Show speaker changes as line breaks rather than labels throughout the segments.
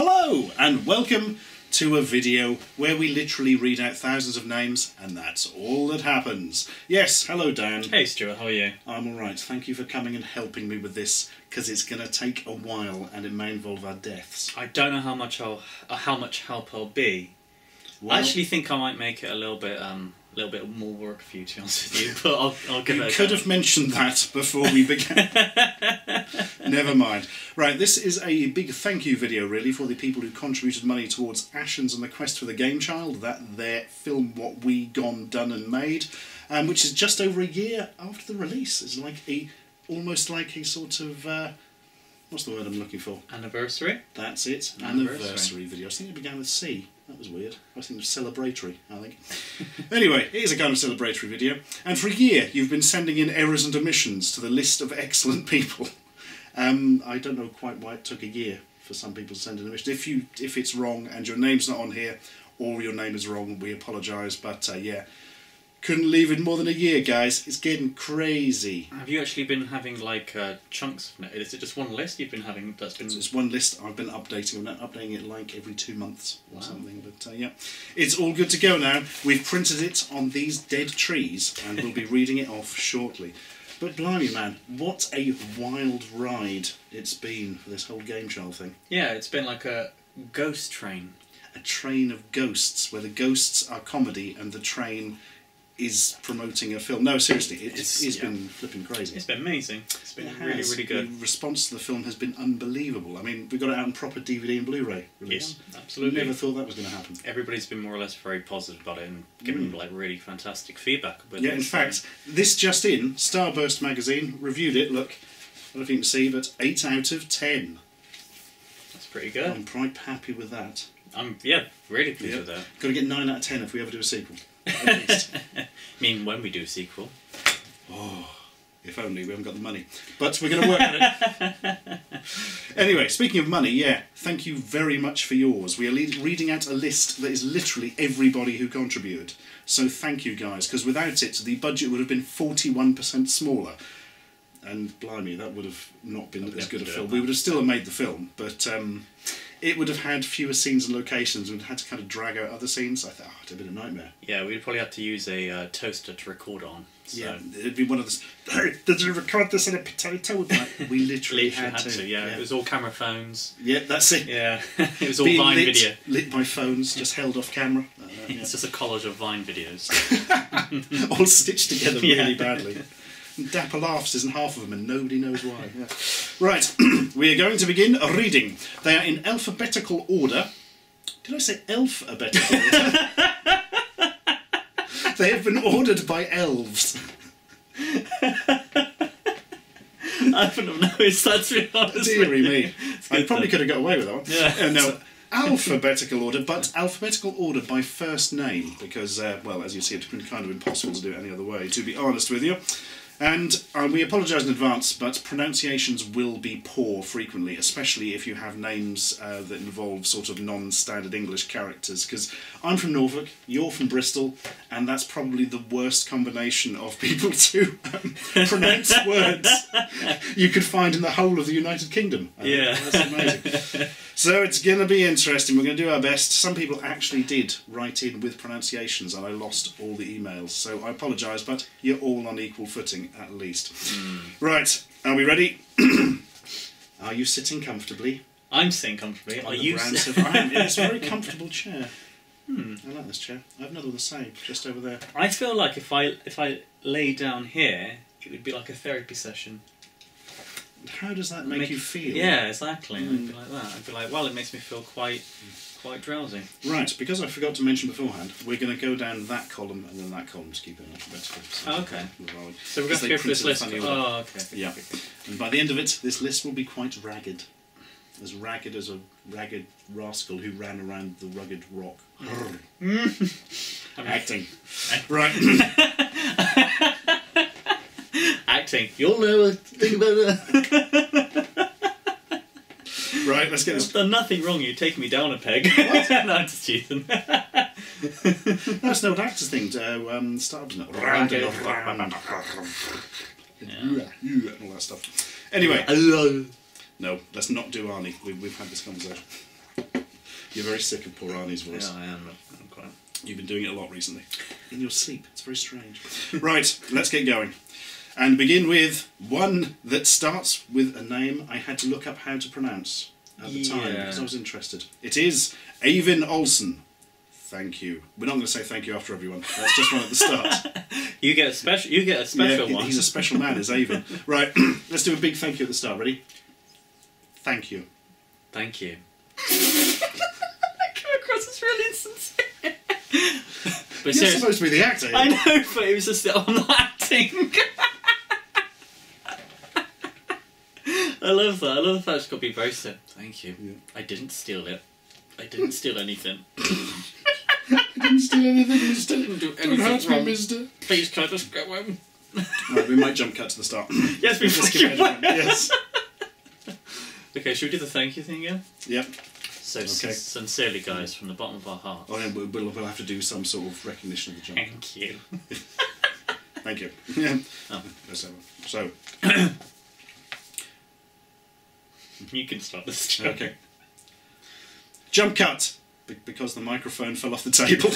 Hello and welcome to a video where we literally read out thousands of names and that's all that happens. Yes, hello Dan.
Hey Stuart, how are you?
I'm alright, thank you for coming and helping me with this because it's going to take a while and it may involve our deaths.
I don't know how much help I'll be. Well, I actually think I might make it a little bit more work for you, to be honest with you, but I'll give it a go.
You could have mentioned that before we began. Never mind. Right, this is a big thank you video really for the people who contributed money towards Ashens and the Quest for the GameChild, their film What We Gone Done and Made, which is just over a year after the release. It's like almost like a sort of what's the word I'm looking for?
Anniversary?
That's it. Anniversary video. I think it began with C. That was weird. I was thinking of celebratory, I think. Anyway, it is a kind of celebratory video. And for a year, you've been sending in errors and omissions to the list of excellent people. I don't know quite why it took a year for some people to send in omissions. If it's wrong and your name's not on here, or your name is wrong, we apologise. But yeah, couldn't leave it more than a year, guys. It's getting crazy.
Have you actually been having like chunks of it? Is it just one list you've been having that's been...
It's one list I've been updating. I'm not updating it like every 2 months or something. But yeah, it's all good to go now. We've printed it on these dead trees and we'll be reading it off shortly. But blimey man, what a wild ride it's been for this whole GameChild thing.
Yeah, it's been like a ghost train.
A train of ghosts, where the ghosts are comedy and the train is promoting a film. No, seriously, it's been flipping crazy.
It's been amazing. It's been really, really good.
The response to the film has been unbelievable. I mean, we got it out in proper DVD and Blu-ray release.
Yeah, absolutely.
Never thought that was going to happen.
Everybody's been more or less very positive about it and given like really fantastic feedback.
Yeah, in fact, this just in, Starburst magazine reviewed it. Look, I don't know if you can see, but 8 out of 10.
That's pretty good.
I'm quite happy with that.
I'm really pleased with that.
Got to get 9 out of 10 if we ever do a sequel.
I mean, when we do a sequel.
Oh, if only we haven't got the money. But we're going to work on it. Anyway, speaking of money, yeah, thank you very much for yours. We are reading out a list that is literally everybody who contributed. So thank you guys, because without it, the budget would have been 41% smaller. And blimey, that would have not been as good a film. We would have still made the film, but it would have had fewer scenes and locations and had to kind of drag out other scenes. I thought, oh, it'd have been a nightmare.
Yeah, we'd probably have to use a toaster to record on. So.
Yeah, it'd be one of those, hey, did you record this in a potato? Like, we literally had to.
Yeah, it was all camera phones.
Yeah, that's it.
Yeah, it was all Vine video.
Lit by phones, just held off camera.
It's just a collage of Vine videos.
All stitched together really badly. Dapper laughs isn't half of them and nobody knows why. Yeah. Right, we are going to begin reading. They are in alphabetical order. Did I say alphabetical order? They have been ordered by elves.
I wouldn't have noticed that, to be honest.
Deary me. I probably could have got away with that one.
Yeah.
No, alphabetical order, but alphabetical order by first name, because, well, as you see, it's been kind of impossible to do it any other way, to be honest with you. And we apologise in advance, but pronunciations will be poor frequently, especially if you have names that involve sort of non-standard English characters, because I'm from Norfolk, you're from Bristol, and that's probably the worst combination of people to pronounce words you could find in the whole of the United Kingdom.
Yeah.
That's amazing. So it's going to be interesting. We're going to do our best. Some people actually did write in with pronunciations and I lost all the emails. So I apologise, but you're all on equal footing at least. Right, are we ready? Are you sitting comfortably?
I'm sitting comfortably. Are you
sitting? I am in this very comfortable chair. I like this chair. I have another the same, just over there.
I feel like if I lay down here, it would be like a therapy session.
How does that make you feel?
Yeah, exactly. I'd be like that. I'd be like, well, it makes me feel quite drowsy.
Right, because I forgot to mention beforehand, we're going to go down that column and then that column to keep it alphabetical. So
okay. So we're going to go through this list. Oh, okay.
Yeah. And by the end of it, this list will be quite ragged. As ragged as a ragged rascal who ran around the rugged rock. Acting. Right.
Acting. You'll know a thing about that.
Right, let's get this.
I've done nothing wrong, you're taking me down a peg. What? No, I'm just cheating.
That's no actor's thing to start up round and round. And all that stuff. Anyway. No, let's not do Arnie. We've had this conversation. You're very sick of poor Arnie's voice.
Yeah, I am. I'm quite.
You've been doing it a lot recently. In your sleep. It's very strange. Right, let's get going. And begin with one that starts with a name I had to look up how to pronounce at the time because I was interested. It is Eivind Olsen. Thank you. We're not going to say thank you after everyone. That's just one at the start.
You get a special. You get a special one.
He's a special man, is Eivind. Right, let's do a big thank you at the start. Ready? Thank you.
Thank you. I come across as really insincere. But
You're supposed to be the actor.
I know, but it was just I'm not acting. I love that. I love the fact it's got to be very simple. Thank you. Yeah. I didn't steal it. I didn't steal anything.
I didn't steal anything, mister.
Didn't do anything wrong.
Mister.
Please, can I just go home?
Right, we might jump cut to the start.
Yes, we
just
skip
Yes.
Okay, should we do the thank you thing again?
Yep.
So sincerely, guys, from the bottom of our hearts.
Oh, yeah, we'll have to do some sort of recognition of the jump.
Thank you.
Thank you. Yeah.
Oh.
So.
You can start this.
Okay. Jump cut! Because the microphone fell off the table.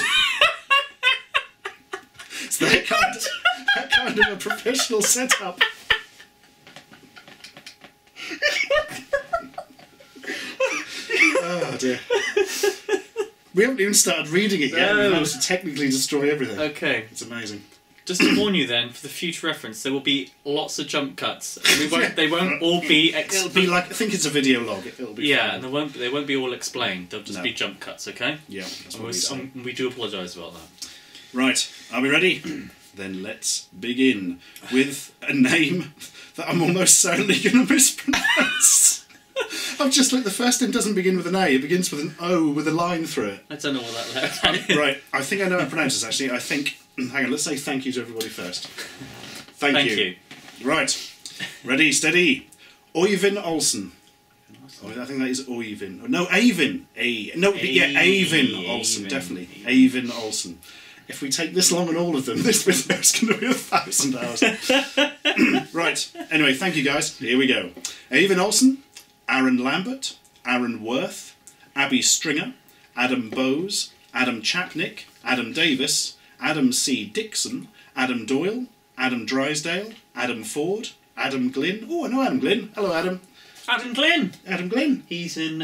It's that kind of a professional setup. Oh dear. We haven't even started reading it yet. We managed to technically destroy everything.
Okay.
It's amazing.
Just to warn you then, for the future reference, there will be lots of jump cuts. They won't all be...
It'll be like, I think it's a video log. It'll be
yeah,
fun.
and they won't be all explained. They'll just be jump cuts, okay?
Yeah, that's what
we do apologise about that.
Right, are we ready? Then let's begin with a name that I'm almost certainly going to mispronounce. I've just looked, the first name doesn't begin with an A, it begins with an O with a line through it.
I don't know what that is.
Right, I think I know how to pronounce this actually. I think, hang on, let's say thank you to everybody first. Thank you. Right, ready, steady. Eivind Olsen. Oh, I think that is Eivind. No, Eivind. Eivind Olsen, definitely. Eivind Olsen. If we take this long on all of them, this video is going to be 1,000 hours. Right, anyway, thank you guys. Here we go. Eivind Olsen, Aaron Lambert, Aaron Worth, Abby Stringer, Adam Bowes, Adam Chapnick, Adam Davis, Adam C. Dixon, Adam Doyle, Adam Drysdale, Adam Ford, Adam Glynn. Oh, I know Adam Glynn. Hello, Adam.
Adam Glynn.
Adam Glynn.
He's in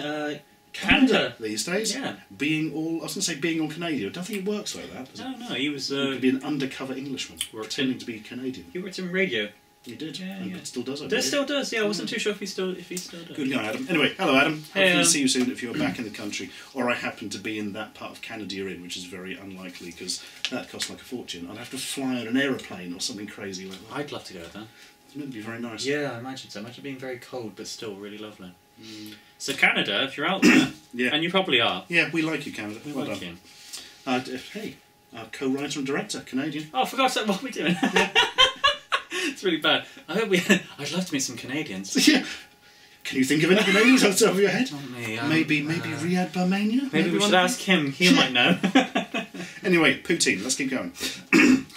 Canada
these days.
Yeah.
I was going to say being all Canadian. I don't think he works like that.
No, he was...
he could be an undercover Englishman pretending to be Canadian.
He worked in radio.
He did.
Yeah,
and it still does. I
believe. It still does. Yeah, I wasn't too sure if he still does.
Good guy, Adam. Anyway, hello, Adam.
Hey,
Hopefully see you soon if you're back in the country, or I happen to be in that part of Canada you're in, which is very unlikely because that costs like a fortune. I'd have to fly on an aeroplane or something crazy like that.
I'd love to go there.
It's meant to be very nice.
Yeah, I imagine so. Imagine being very cold but still really lovely. So Canada, if you're out there,
yeah,
and you probably are.
Yeah, we like you, Canada.
We
well
like
done.
you.
Hey, our co-writer and director, Canadian.
Oh, for God's sake, what are we doing? It's really bad. I'd love to meet some Canadians.
Yeah. Can you think of any Canadians off the top of your head?
Not me.
Maybe Riyad Barmania?
Maybe we should ask him. He might know.
Anyway, poutine. Let's keep going.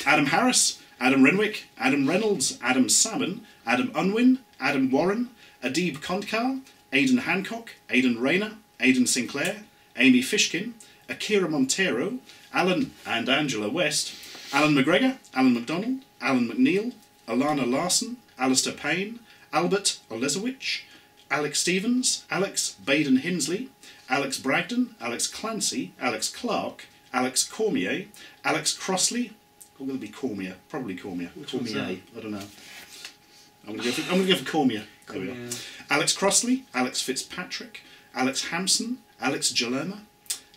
Adam Harris, Adam Renwick, Adam Reynolds, Adam Salmon, Adam Unwin, Adam Warren, Adib Kondkar, Aidan Hancock, Aidan Rayner, Aidan Sinclair, Amy Fishkin, Akira Montero, Alan and Angela West, Alan McGregor, Alan McDonald, Alan McNeil, Alana Larson, Alistair Payne, Albert Olezowicz, Alex Stevens, Alex Baden Hinsley, Alex Bragdon, Alex Clancy, Alex Clark, Alex Cormier, Alex Crossley. I'm going to be Cormier, probably Cormier. Cormier, I don't know. I'm going to go for Cormier. There we are. Alex Crossley, Alex Fitzpatrick, Alex Hampson, Alex Jalerma,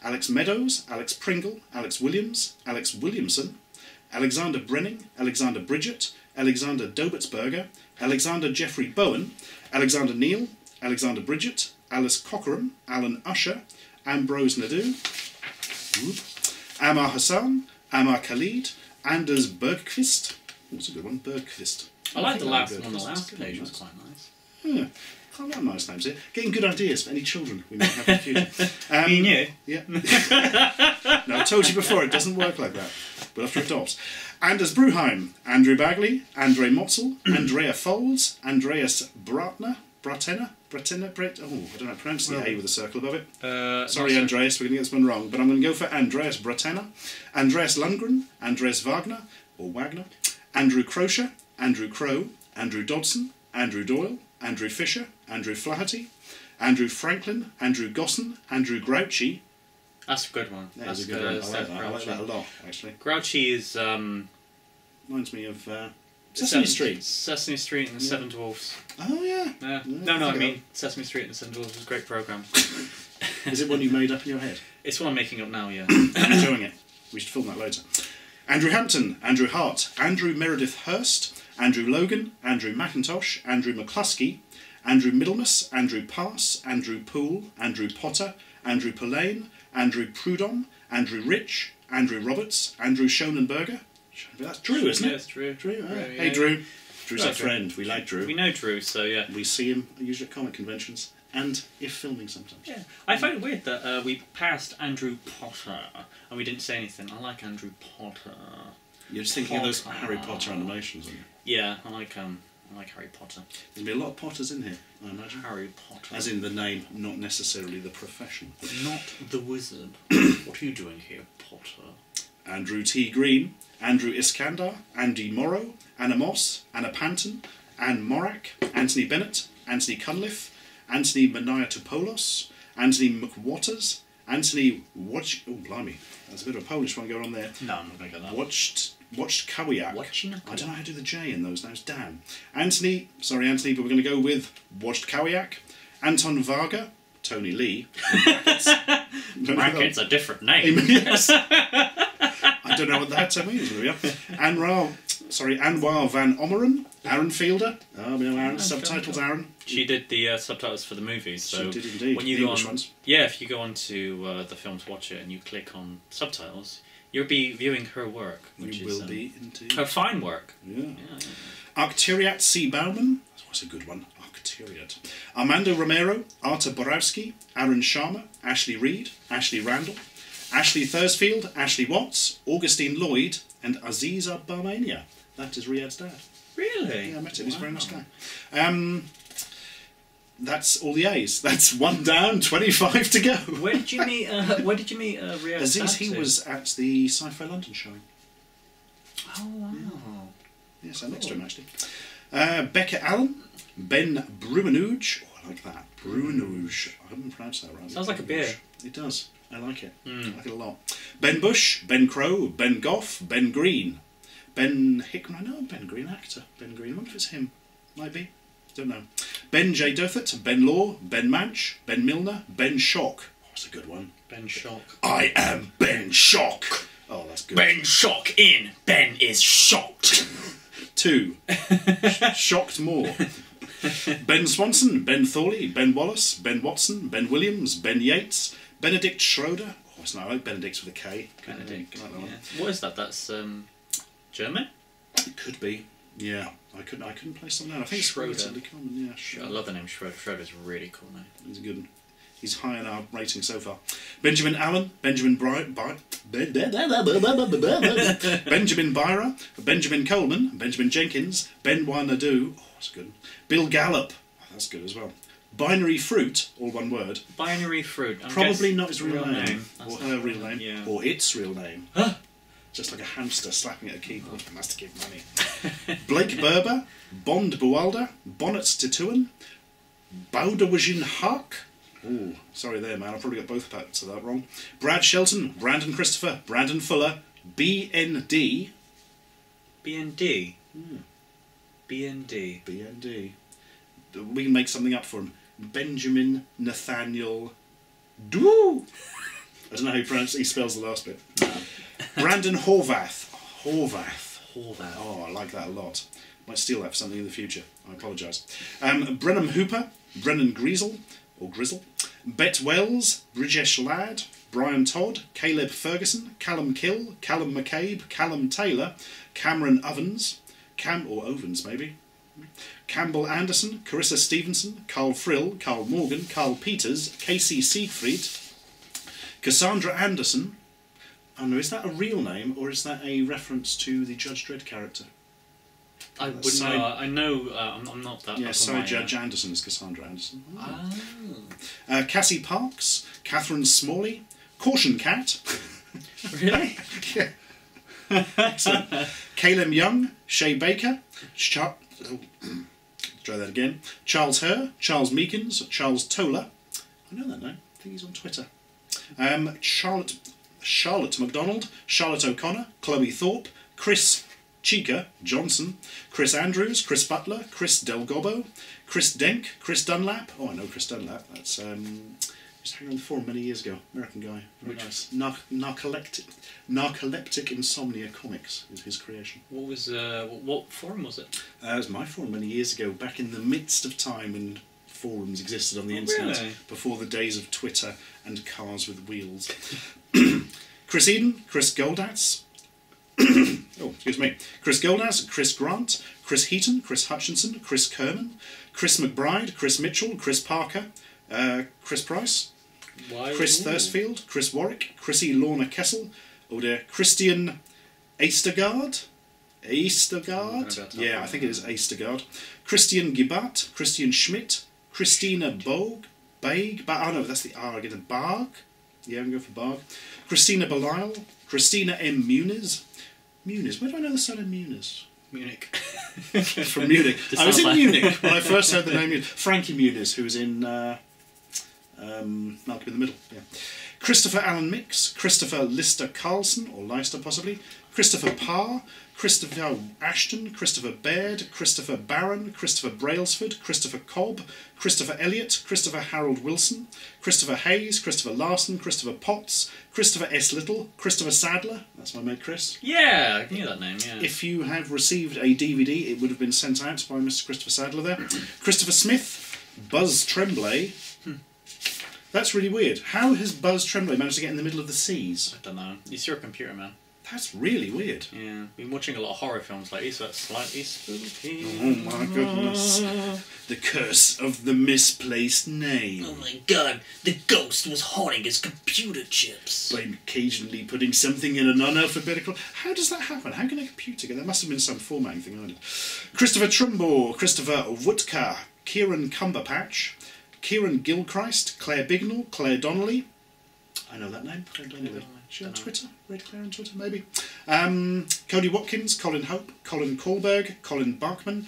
Alex Meadows, Alex Pringle, Alex Williams, Alex Williamson, Alexander Brenning, Alexander Bridget, Alexander Dobertsberger, Alexander Jeffrey Bowen, Alexander Neal, Alexander Bridget, Alice Cockerham, Alan Usher, Ambrose Nadu, Amar Hassan, Amar Khalid, Anders Bergqvist. That's a good one, Bergqvist.
I like the last one on the last page, it was quite nice.
Yeah, I like nice names here. Getting good ideas for any children we might have in the future.
You knew?
Yeah. No, I told you before, it doesn't work like that. We'll have to adopt. Anders Bruheim, Andrew Bagley, Andre Motzel, Andrea Folds, Andreas Bratner, Bretena, I don't know, pronounce the A with a circle above it. Sorry,
no,
Andreas, we're going to get this one wrong, but I'm going to go for Andreas Bretena, Andreas Lundgren, Andreas Wagner, or Wagner, Andrew Crocher, Andrew Crow, Andrew Dodson, Andrew Doyle, Andrew Fisher, Andrew Flaherty, Andrew Franklin, Andrew Gosson, Andrew Grouchy.
That's a good one.
Yeah,
That's
a good one. I like that a lot, actually.
Grouchy is...
reminds me of Sesame Street.
Sesame Street and the Seven Dwarfs.
Oh, yeah.
I mean Sesame Street and the Seven Dwarfs was a great programme.
Is it one you made up in your head?
It's one I'm making up now, yeah.
I'm enjoying it. We should film that later. Andrew Hampton, Andrew Hart, Andrew Meredith Hurst, Andrew Logan, Andrew McIntosh, Andrew McCluskey, Andrew Middlemas, Andrew Pass, Andrew Poole, Andrew Potter, Andrew Pillane, Andrew Prudhomme, Andrew Rich, Andrew Roberts, Andrew Schonenberger. That's Drew, isn't it?
Yes, Drew.
Drew.
Yeah.
Hey, Drew. Drew's our friend. We like Drew.
We know Drew, so yeah.
We see him usually at comic conventions and if filming sometimes.
Yeah. I find it weird that we passed Andrew Potter and we didn't say anything. I like Andrew Potter.
You're just thinking of those Harry Potter animations, aren't you?
Yeah, I like Harry Potter.
There'll be a lot of Potters in here, I imagine.
Harry Potter.
As in the name, not necessarily the profession.
Not the wizard. What are you doing here, Potter?
Andrew T. Green, Andrew Iskandar, Andy Morrow, Anna Moss, Anna Panton, Anne Morak, Anthony Bennett, Anthony Cunliffe, Anthony Maniatopoulos, Anthony McWatters, Anthony Watch. Oh, blimey, there's a bit of a Polish one going on there.
No, I'm not going to get that.
Watched Kawiak.
Watching?
I don't know how to do the J in those names. Damn. Anthony, sorry Anthony, but we're going to go with Watched Kawiak, Anton Varga, Tony Lee.
Brackets a different name.
Yes. I don't know what that means. Anwar Van Ommeren, Aaron Fielder. Oh, no, Aaron. Subtitles, Aaron.
She did the subtitles for the movies. So
she did indeed.
When you
the
go
English
on,
ones.
Yeah, if you go on to the film to watch it and you click on subtitles, you'll be viewing her work, which
will be indeed.
Her fine work.
Yeah. Arcturiat C. Bauman. That's a good one. Arcturiat. Armando Romero, Artur Borowski, Aaron Sharma, Ashley Reed, Ashley Randall, Ashley Thursfield, Ashley Watts, Augustine Lloyd, and Aziza Barmania. That is Riyadh's dad.
Really?
Yeah, I met him. He's a very nice guy. That's all the A's. That's one down, 25 to go.
Where did you meet? Riyadh's
Aziz,
dad?
he was at the Sci-Fi London showing.
Oh wow.
Yeah, so next to him actually. Becca Allen, Ben Bruinouge. Oh, I like that. Bruinouge. I haven't pronounced that right.
Sounds like a beer.
It does. I like it. I like it a lot. Ben Bush, Ben Crow, Ben Goff, Ben Green, Ben Hickman. I know Ben Green, actor. Ben Green. I wonder if it's him. Might be. Don't know. Ben J. Dothert, Ben Law, Ben Manch, Ben Milner, Ben Shock. Oh, that's a good one.
Ben Shock.
I am Ben Shock. Oh, that's good.
Ben Shock in. Ben is shocked.
2. Shocked more. Ben Swanson, Ben Thorley, Ben Wallace, Ben Watson, Ben Williams, Ben Yates, Benedict Schroeder. Oh, it's not. I like Benedict's with a K.
Benedict.
Like that one.
What is that? That's German.
It could be. Yeah, I couldn't place something out. I think
Schroeder.
It's relatively common. Yeah,
I love the name Schroeder. Schroeder's a really cool name.
He's a good one. He's high in our rating so far. Benjamin Allen, Benjamin Bryant, Benjamin Byra, Benjamin Coleman, Benjamin Jenkins, Ben Wanadu. Oh, that's good. Bill Gallup. Oh, that's good as well. Binary Fruit, all one word.
Binary Fruit.
Probably not his real name. Or her real name.
Yeah.
Or its real name.
Huh?
Just like a hamster slapping at a keyboard. Must give money. Blake Berber, Bond Buwalda, Bonnet Tituan, Baudawajin Hark. Oh, sorry there, man. I probably got both parts of that wrong. Brad Shelton, Brandon Christopher, Brandon Fuller, BND.
BND? BND.
BND. We can make something up for him. Benjamin Nathaniel Doo. I don't know how he spells the last bit. Brandon Horvath. Horvath. Oh, I like that a lot. Might steal that for something in the future. I apologise. Brenham Hooper, Brennan Griesel, or Grizzle, Bet Wells, Brijesh Ladd, Brian Todd, Caleb Ferguson, Callum Kill, Callum McCabe, Callum Taylor, Cameron Ovens, Ovens maybe, Campbell Anderson, Carissa Stevenson, Carl Frill, Carl Morgan, Carl Peters, Casey Siegfried, Cassandra Anderson. Oh no, is that a real name or is that a reference to the Judge Dredd character?
I wouldn't know. I know. I'm not that.
Yeah, Sarah Judge Anderson is Cassandra Anderson.
Oh.
Cassie Parks, Catherine Smalley, Caution Cat.
Really?
Yeah. Excellent. Caleb Young, Shay Baker, try that again. Charles Herr, Charles Meekins, Charles Toller. I know that name. I think he's on Twitter. Charlotte MacDonald, Charlotte O'Connor, Chloe Thorpe, Chris Chica Johnson, Chris Andrews, Chris Butler, Chris Del Gobbo, Chris Denk, Chris Dunlap. Oh, I know Chris Dunlap. That's just hanging on the forum many years ago. American guy. Very nice. Narcoleptic Insomnia Comics is his creation.
What was what forum was it?
It was my forum many years ago, back in the midst of time when forums existed on the internet,
really?
Before the days of Twitter and cars with wheels. Chris Eden, Chris Goldatz. Oh, excuse me. Chris Goldatz, Chris Grant, Chris Heaton, Chris Hutchinson, Chris Kerman, Chris McBride, Chris Mitchell, Chris Parker, Chris Price, Chris Thursfield, Chris Warwick, Chrissy Lorna Kessel, oh dear, Christian Eastergaard? Yeah, I think it is Eastergaard. Christian Gibbart, Christian Schmidt, Christina Bogue, oh no, that's the R again, Barg? Yeah, I'm going for Barg. Christina Belial, Christina M. Muniz. Muniz, where do I know the son of Muniz?
Munich.
From Munich. I was in Munich when I first heard the name. Frankie Muniz, who was in Malcolm in the Middle. Yeah. Christopher Allen Mix, Christopher Lister Carlson, or Leister possibly, Christopher Parr, Christopher Ashton, Christopher Baird, Christopher Barron, Christopher Brailsford, Christopher Cobb, Christopher Elliott, Christopher Harold Wilson, Christopher Hayes, Christopher Larson, Christopher Potts, Christopher S. Little, Christopher Sadler, that's my mate Chris.
Yeah, I knew that name, yeah.
If you have received a DVD, it would have been sent out by Mr. Christopher Sadler there. Christopher Smith, Buzz Tremblay. That's really weird. How has Buzz Tremblay managed to get in the middle of the seas?
I don't know. It's your computer, man.
That's really weird.
Yeah, been watching a lot of horror films lately, so that's slightly spooky.
Oh my goodness. The curse of the misplaced name.
Oh my god, the ghost was haunting his computer chips.
By occasionally putting something in an unalphabetical... How does that happen? How can a computer get... There must have been some formatting thing on it. Christopher Trumbo, Christopher Wootka, Kieran Cumberpatch, Kieran Gilchrist, Claire Bignell, Claire Donnelly. I know that name, Claire Donnelly. She on Twitter? Red Claire on Twitter, maybe. Cody Watkins, Colin Hope, Colin Kohlberg, Colin Bachman,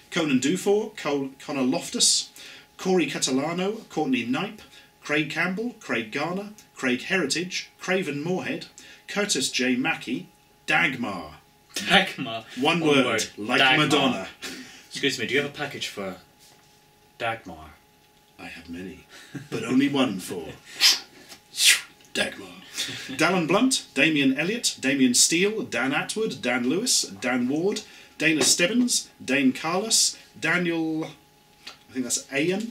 Conan Dufour, Connor Loftus, Corey Catalano, Courtney Knipe, Craig Campbell, Craig Garner, Craig Heritage, Craven Moorhead, Curtis J. Mackey, Dagmar.
Dagmar.
One word, like
Dagmar.
Madonna.
Excuse me, do you have a package for Dagmar?
I have many, but only one for Dagmar. Dallin Blunt, Damien Elliott, Damien Steele, Dan Atwood, Dan Lewis, Dan Ward, Dana Stebbins, Dane Carlos, Daniel, I think that's Ayan.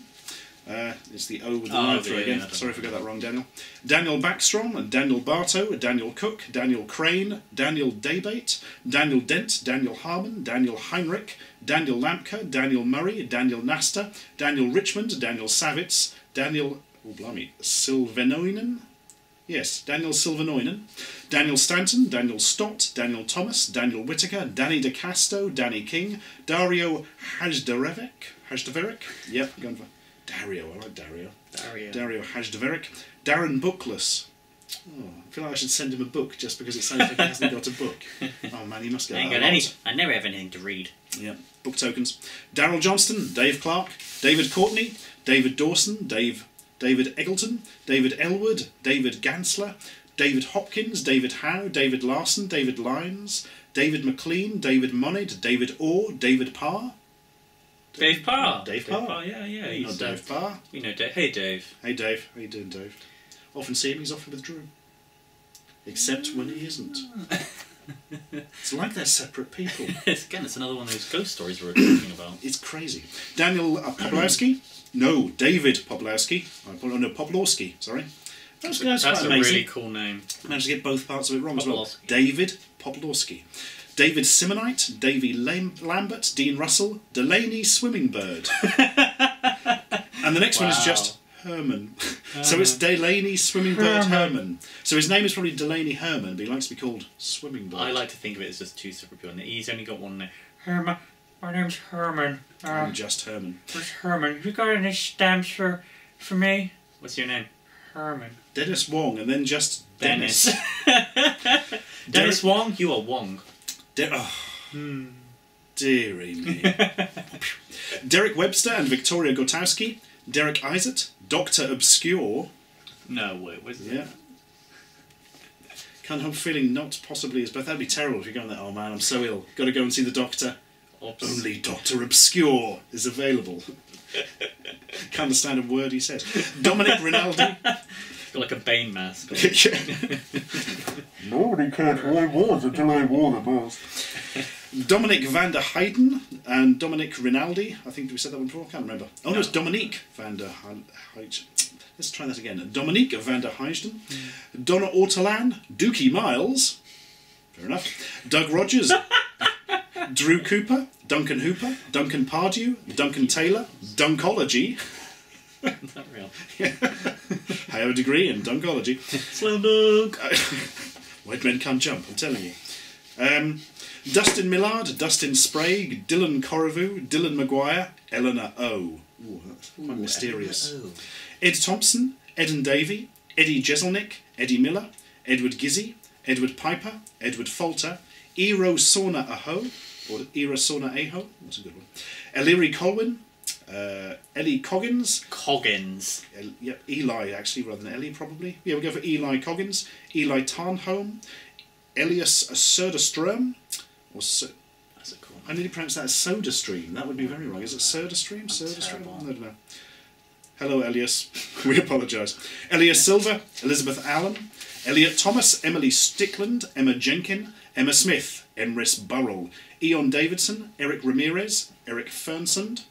It's the O with the line through again. Sorry if I got that wrong, Daniel. Daniel Backstrom, Daniel Bartow, Daniel Cook, Daniel Crane, Daniel Daybait, Daniel Dent, Daniel Harmon, Daniel Heinrich, Daniel Lampka, Daniel Murray, Daniel Nasta, Daniel Richmond, Daniel Savitz, Daniel, oh blimey, Silvenoinen. Yes, Daniel Silvanoinen, Daniel Stanton, Daniel Stott, Daniel Thomas, Daniel Whitaker, Danny DeCasto, Danny King, Dario Hajdaverek. Yep, I'm going for Dario. I like Dario. Dario Hajdaverek. Darren Bookless. Oh, I feel like I should send him a book just because it sounds like he hasn't got a book. Oh man, he must get
I never have anything to read.
Yeah, book tokens. Daryl Johnston, Dave Clark, David Courtney, David Dawson, David Eggleton, David Elwood, David Gansler, David Hopkins, David Howe, David Larson, David Lyons, David McLean, David Moned, David Orr, David Parr.
Dave Parr.
Dave Parr.
Yeah.
You know Dave Parr.
You know Dave. Hey, Dave.
Hey, Dave. How you doing, Dave? Often see him, he's often with Drew. Except when he isn't. It's like they're separate people.
Again, it's another one of those ghost stories we were talking about.
It's crazy. Daniel Poplowski. No, David Poplowski. No, Poplowski, sorry. That's quite
a
amazing.
really cool name.
Managed to get both parts of it wrong as well. David Poplowski. David Simonite, Davy Lambert, Dean Russell, Delaney Swimmingbird. And the next one is just Herman. So it's Delaney Swimmingbird Herman. So his name is probably Delaney Herman, but he likes to be called Swimmingbird.
I like to think of it as just two separate people. And he's only got one name. Herman. My name's Herman.
I'm just Herman.
Where's Herman? You got any stamps for me? What's your name? Herman.
Dennis Wong, and then just Dennis.
Dennis Wong? You are Wong.
Dearie me. Derek Webster and Victoria Gotowski. Derek Isaac. Dr. Obscure.
No, wait, where's that?
Yeah. Can't help feeling not possibly as both. That'd be terrible if you're going there. Oh man, I'm so ill. Got to go and see the doctor. Only Dr. Obscure is available. Can't understand a word he says. Dominic Rinaldi.
Got like a Bane mask.
Nobody cared who I was until I wore the mask. Dominic van der Heijden and Dominic Rinaldi. I think we said that one before. I can't remember. Oh no, it's Dominique van der Heijden. Let's try that again. Dominique van der Heijden. Donna Ortolan. Dookie Miles. Fair enough. Doug Rogers. Drew Cooper. Duncan Hooper. Duncan Pardew. Duncan Taylor. Dunkology.
Is that real?
I have a degree in Dunkology.
Slam dunk.
White men can't jump, I'm telling you. Dustin Millard, Dustin Sprague, Dylan Corriveau, Dylan Maguire, Eleanor O. Ooh, that's quite mysterious. Ed Thompson, Eden Davey, Eddie Jeselnik, Eddie Miller, Edward Gizzy, Edward Piper, Edward Falter, Ero Sauna Aho, or Era Sauna Aho, that's a good one. Ellery Colwyn, Ellie Coggins.
Coggins.
Yep, Eli actually, rather than Ellie probably. Yeah, we'll go for Eli Coggins, Eli Tarnholm, Elias Söderström, or
That's a cool.
I nearly pronounced that as SodaStream. That would be very wrong. Is it SodaStream? SodaStream? I don't know. Hello, Elias. We apologise. Elias Silver, Elizabeth Allen, Elliot Thomas, Emily Stickland, Emma Jenkin, Emma Smith, Emrys Burrell, Eon Davidson, Eric Ramirez, Eric Fernsund,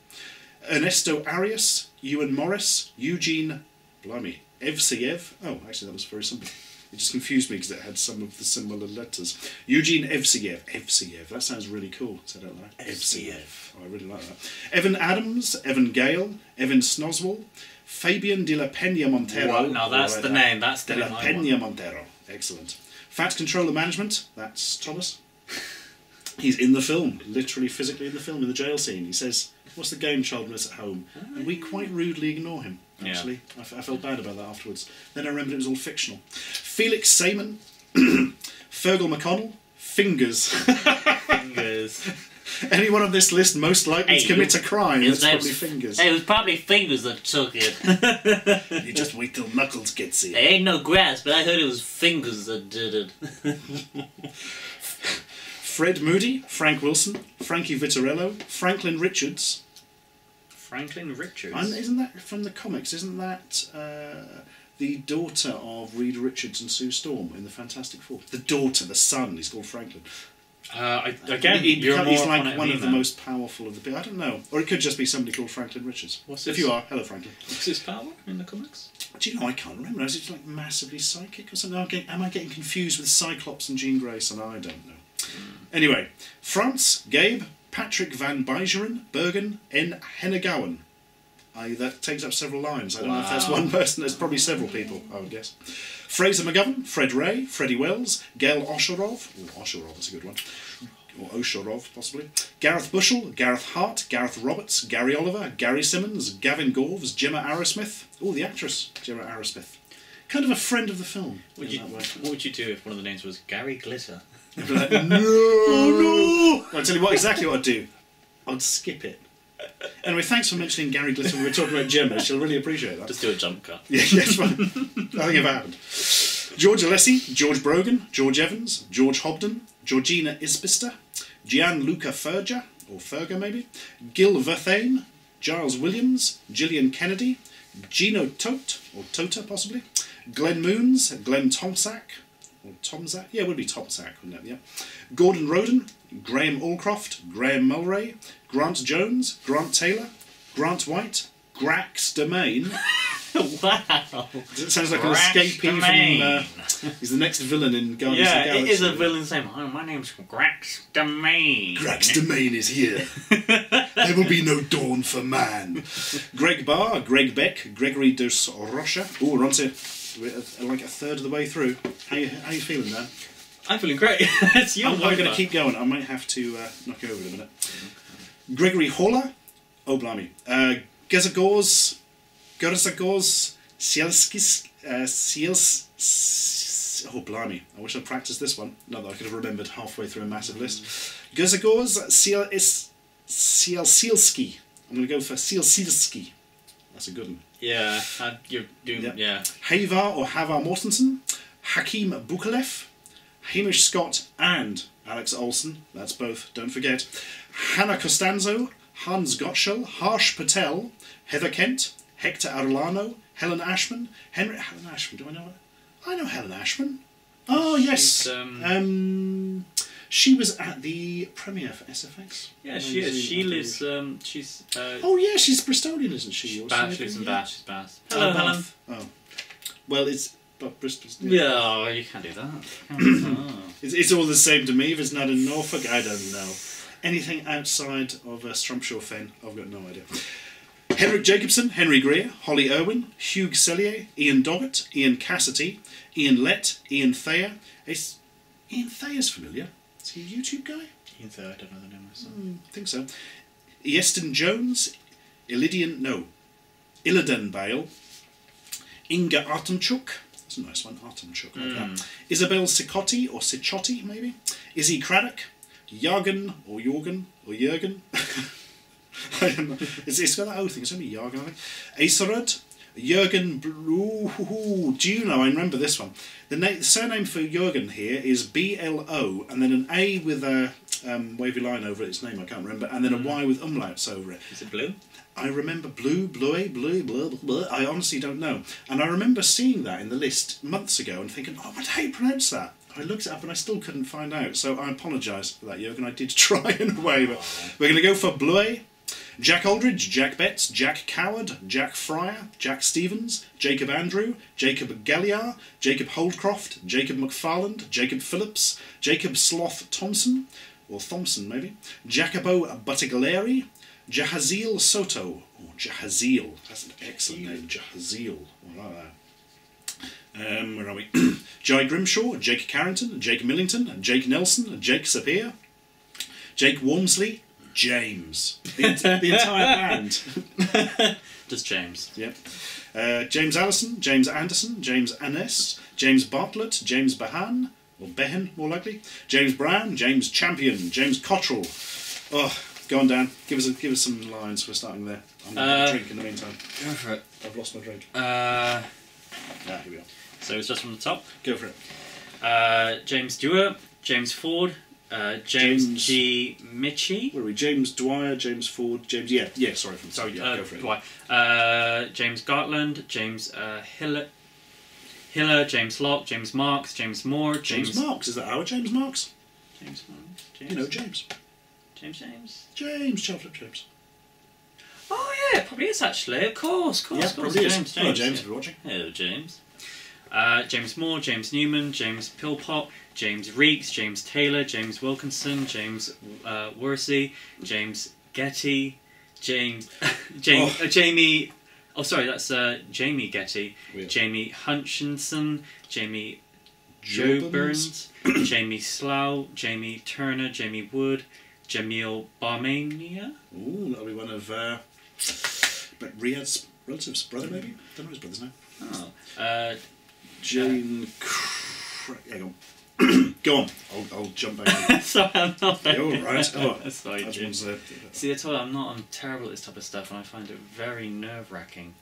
Ernesto Arias, Ewan Morris, Eugene, blimey, Evsiev. Oh, actually that was very simple. It just confused me because it had some of the similar letters. Eugene Evsiev. Evsiev. That sounds really cool. Said out loud. Evsiev. Oh, I really like that. Evan Adams, Evan Gale, Evan Snoswell, Fabian de la Peña Montero.
Well, now that's the name. That's the
De
name.
la Peña Montero. Excellent. Fat Controller Management. That's Thomas. He's in the film, literally physically in the film, in the jail scene. He says, "What's the GameChild when it's at home?" And we quite rudely ignore him, actually. Yeah. I felt bad about that afterwards. Then I remembered it was all fictional. Felix Seaman, Fergal McConnell, Fingers.
Fingers.
Anyone on this list most likely to commit a crime, it's probably Fingers.
Hey, it was probably Fingers that took it.
You just wait till Knuckles gets here.
There ain't no grass, but I heard it was Fingers that did it.
Fred Moody, Frank Wilson, Frankie Vittorello, Franklin Richards.
Franklin Richards?
Isn't that from the comics? Isn't that the daughter of Reed Richards and Sue Storm in the Fantastic Four? The daughter, the son, he's called Franklin.
He's
like one of the most powerful of the people. I don't know. Or it could just be somebody called Franklin Richards. If you are, hello Franklin.
What's his power in the comics?
Do you know, I can't remember. Is it like massively psychic or something? Am I getting confused with Cyclops and Jean Grayson? I don't know. Anyway, France, Gabe, Patrick Van Bijeren, Bergen, N. Hennegowen. That takes up several lines. I don't know if that's one person. There's probably several people, I would guess. Fraser McGovern, Fred Ray, Freddie Wells, Gail Osharov. Oh, Osharov, that's a good one. Or Osharov, possibly. Gareth Bushell, Gareth Hart, Gareth Roberts, Gary Oliver, Gary Simmons, Gavin Gorves, Gemma Arrowsmith. Oh, the actress, Gemma Arrowsmith. Kind of a friend of the film.
What would you do if one of the names was Gary Glitter?
I'd be like, no! I'll tell you exactly what I'd do. I'd skip it. Anyway, thanks for mentioning Gary Glitter when we were talking about Gemma. She'll really appreciate that.
Just do a jump cut.
Yeah, it's fine. Nothing ever happened. George Alessi, George Brogan, George Evans, George Hobden, Georgina Isbister, Gianluca Ferger, or Ferger maybe, Gil Verthane, Giles Williams, Gillian Kennedy, Gino Tote, or Tota possibly, Glenn Moons, Glenn Tomsack, or Tomsack, yeah, it would be Tomsack, wouldn't it, yeah. Gordon Roden, Graham Allcroft, Graham Mulray, Grant Jones, Grant Taylor, Grant White, Grax Domain.
Wow.
It sounds like an escapee from... he's the next villain in Guardians of the Galaxy.
Yeah, it is a villain's name. Oh, my name's Grax Domain.
Grax Domain is here. There will be no dawn for man. Greg Barr, Greg Beck, Gregory Dos Rocha. Oh, we're on to like a third of the way through. How you feeling there?
I'm feeling great. It's your
I'm going to
Wi-Fi.
keep going. I might have to knock you over in a minute. Gregory Holler. Oh, blimey. Gezagors. Sielskis. Oh, blimey. I wish I'd practiced this one. Not that I could have remembered halfway through a massive list. Gezagors Sielski. I'm going to go for Sielski. That's a good one.
Yeah, you're doing.
Yep.
Yeah.
Havar or Havar Mortensen, Hakeem Bukalev, Hamish Scott and Alex Olsen, that's both, don't forget, Hannah Costanzo, Hans Gottschall, Harsh Patel, Heather Kent, Hector Arellano, Helen Ashman, Helen Ashman, do I know her? I know Helen Ashman. Oh, yes. She was at the premiere for SFX.
Yeah, she is. She lives. She's.
Oh, yeah, she's Bristolian, isn't she? Or
Bath.
something?
She lives in
Yeah.
Bath. She's Bath. Hello, Helen.
Oh. Well, it's... But Bristol's...
Yeah, oh, you can't do that.
It's all the same to me. If it's not in Norfolk, I don't know. Anything outside of Strumpshaw Fen, I've got no idea. Henrik Jacobson, Henry Greer, Holly Irwin, Hugh Cellier, Ian Doggett, Ian Cassidy, Ian Lett, Ian Thayer. Ian Thayer's familiar. Is he a YouTube guy?
Ian Thayer, I don't know the name myself.
I think so. Ieston Jones, Illidan Bale, Inga Artemchuk. That's a nice one, Artemchuk. Like that. Isabel Sicotti, or Sicotti, maybe. Izzy Craddock, Jürgen, or Jürgen. I don't know. It's got that O thing, it's only Jürgen, I think. Acerud, Jürgen Blue. Do you know? I remember this one. The surname for Jürgen here is BLO, and then an A with a wavy line over its name, I can't remember, and then a Y with umlauts over it.
Is it blue?
I remember blue, blah, blah, blah. I honestly don't know. And I remember seeing that in the list months ago and thinking, oh, how do you pronounce that? I looked it up and I still couldn't find out. So I apologise for that, Jürgen. I did try in a way, but we're going to go for Blue. Jack Aldridge, Jack Betts, Jack Coward, Jack Fryer, Jack Stevens, Jacob Andrew, Jacob Galliar, Jacob Holdcroft, Jacob McFarland, Jacob Phillips, Jacob Sloth Thompson, or Thompson maybe, Jacobo Buttigaleri, Jahaziel Soto, or Jahaziel, that's an excellent name, Jahaziel, I like that. Where are we? Jai Grimshaw, Jake Carrington, Jake Millington, Jake Nelson, Jake Sapir, Jake Wormsley, James. The entire band.
Just James.
Yep. James Allison, James Anderson, James Annes, James Bartlett, James Behan, or Behan more likely, James Brown, James Champion, James Cottrell. Oh, go on, Dan. Give us some lines. We're starting there. I'm going to have a drink in the meantime.
Go for it.
I've lost my drink.
Here
we are.
So it's just from the top.
Go for it.
James Stewart, James Ford, James G. Mitchie.
Where are we? James Dwyer, James Ford, James... Yeah, sorry. Go for it.
Dwyer. James Gartland, James Hiller, James Locke, James Marks, James Moore,
James Marks. Is that our James Marks?
James Marks.
You know, James.
James.
Chelflip James.
Oh yeah, it probably is actually. Of course.
Yeah, probably is.
James.
Hello, James, if you're watching.
Hello, James. James Moore, James Newman, James Pillpot, James Reeks, James Taylor, James Wilkinson, James Worsey, James Getty, Jamie. Oh, sorry, that's Jamie Getty,
Weird.
Jamie Hutchinson, Jamie Joe Burns, Jamie Slough, Jamie Turner, Jamie Wood, Jamil Barmania.
Ooh, that'll be one of Riyadh's relatives, brother maybe? Don't know his brother's name.
Oh.
Jane... Hang on. Go on. I'll jump back in.
Sorry, I'm not there.
You're all right. Oh,
sorry, Jim. See, I told you, I'm terrible at this type of stuff, and I find it very nerve-wracking.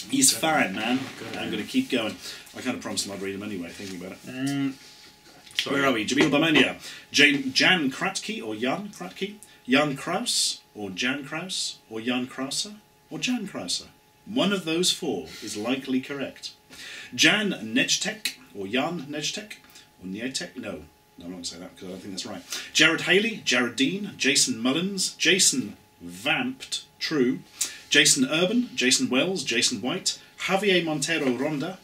He's fine, man. I'm going to keep going. I kind of promised him I'd read him anyway, thinking about it. Where are we? Jamil Barmania. Jan Kratke or Jan Kratke? Jan Kraus or Jan Kraus or Jan Krauser or Jan Krauser? One of those four is likely correct. Jan Nejtek or Jan Nejtek or Nietek? No, I'm not going to say that because I don't think that's right. Jared Haley, Jared Dean, Jason Mullins, Jason Vamped, true. Jason Urban, Jason Wells, Jason White, Javier Montero Ronda.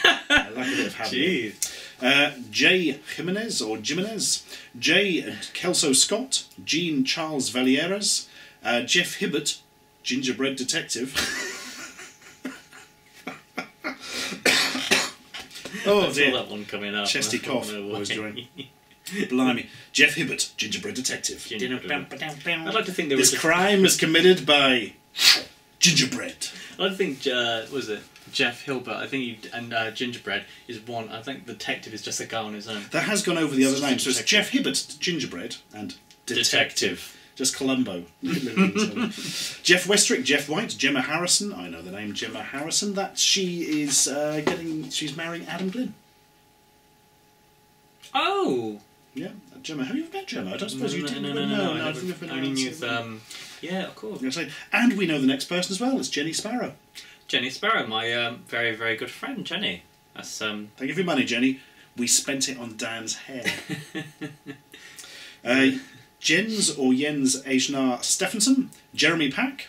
I like a bit of Javier. Jay Jimenez or Jimenez, Jay Kelso Scott, Jean Charles Valieras, Jeff Hibbert, Gingerbread Detective. Oh
I saw
dear.
that one coming up.
Chesty
I thought,
cough.
no
I was
way.
doing. Blimey. Jeff Hibbert, gingerbread detective.
I'd like to think there was
This crime is committed by gingerbread.
I don't think was it Jeff Hilbert. I think Gingerbread is one. I think detective is just a guy on his own.
That has gone over the other
It's
name. So it's
detective.
Jeff Hibbert, gingerbread, and detective. Just Columbo. Jeff Westrick, Jeff White, Gemma Harrison. I know the name Gemma Harrison. That she is she's marrying Adam Glynn.
Oh.
Yeah, Gemma. Have you ever met Gemma? I don't suppose you didn't.
No.
I think you've been
only
around
knew
since-
yeah, of course.
I'm gonna say- And we know the next person as well. It's Jenny Sparrow.
Jenny Sparrow, my very very good friend Jenny. That's
Thank you for your money, Jenny. We spent it on Dan's hair. Jens or Jens Ejnar Stephenson, Jeremy Pack.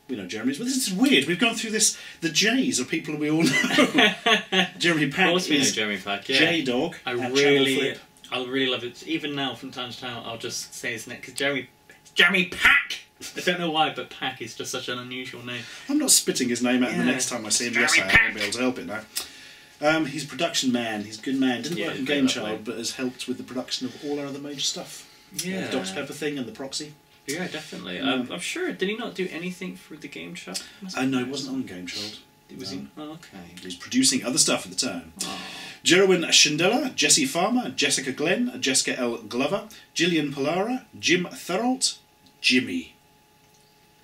We know Jeremy's, but this is weird. We've gone through this. The J's are people we all know. Jeremy Pack
Of course we know
is
Jeremy Pack. Yeah.
J Dog.
I
at
really
Channel Flip.
love it. Even now, from time to time, I'll just say his name because Jeremy Pack. I don't know why, but Pack is just such an unusual name.
I'm not spitting his name out the
Yeah.
next time I see him. Yes,
Jeremy
I won't be able to help it now. He's a production man. He's a good man. Didn't
Yeah,
work in
very
GameChild,
lovely.
but has helped with the production of all our other major stuff.
Yeah.
The Dr Pepper thing and the Proxy.
Yeah, definitely.
Mm.
I'm sure. Did he not do anything for the game show?
No, it wasn't on GameChild.
It was in. Oh, okay.
He was producing other stuff at the time.
Oh.
Jerwin Schindler, Jesse Farmer, Jessica Glenn, Jessica L. Glover, Gillian Polara, Jim Thuralt, Jimmy.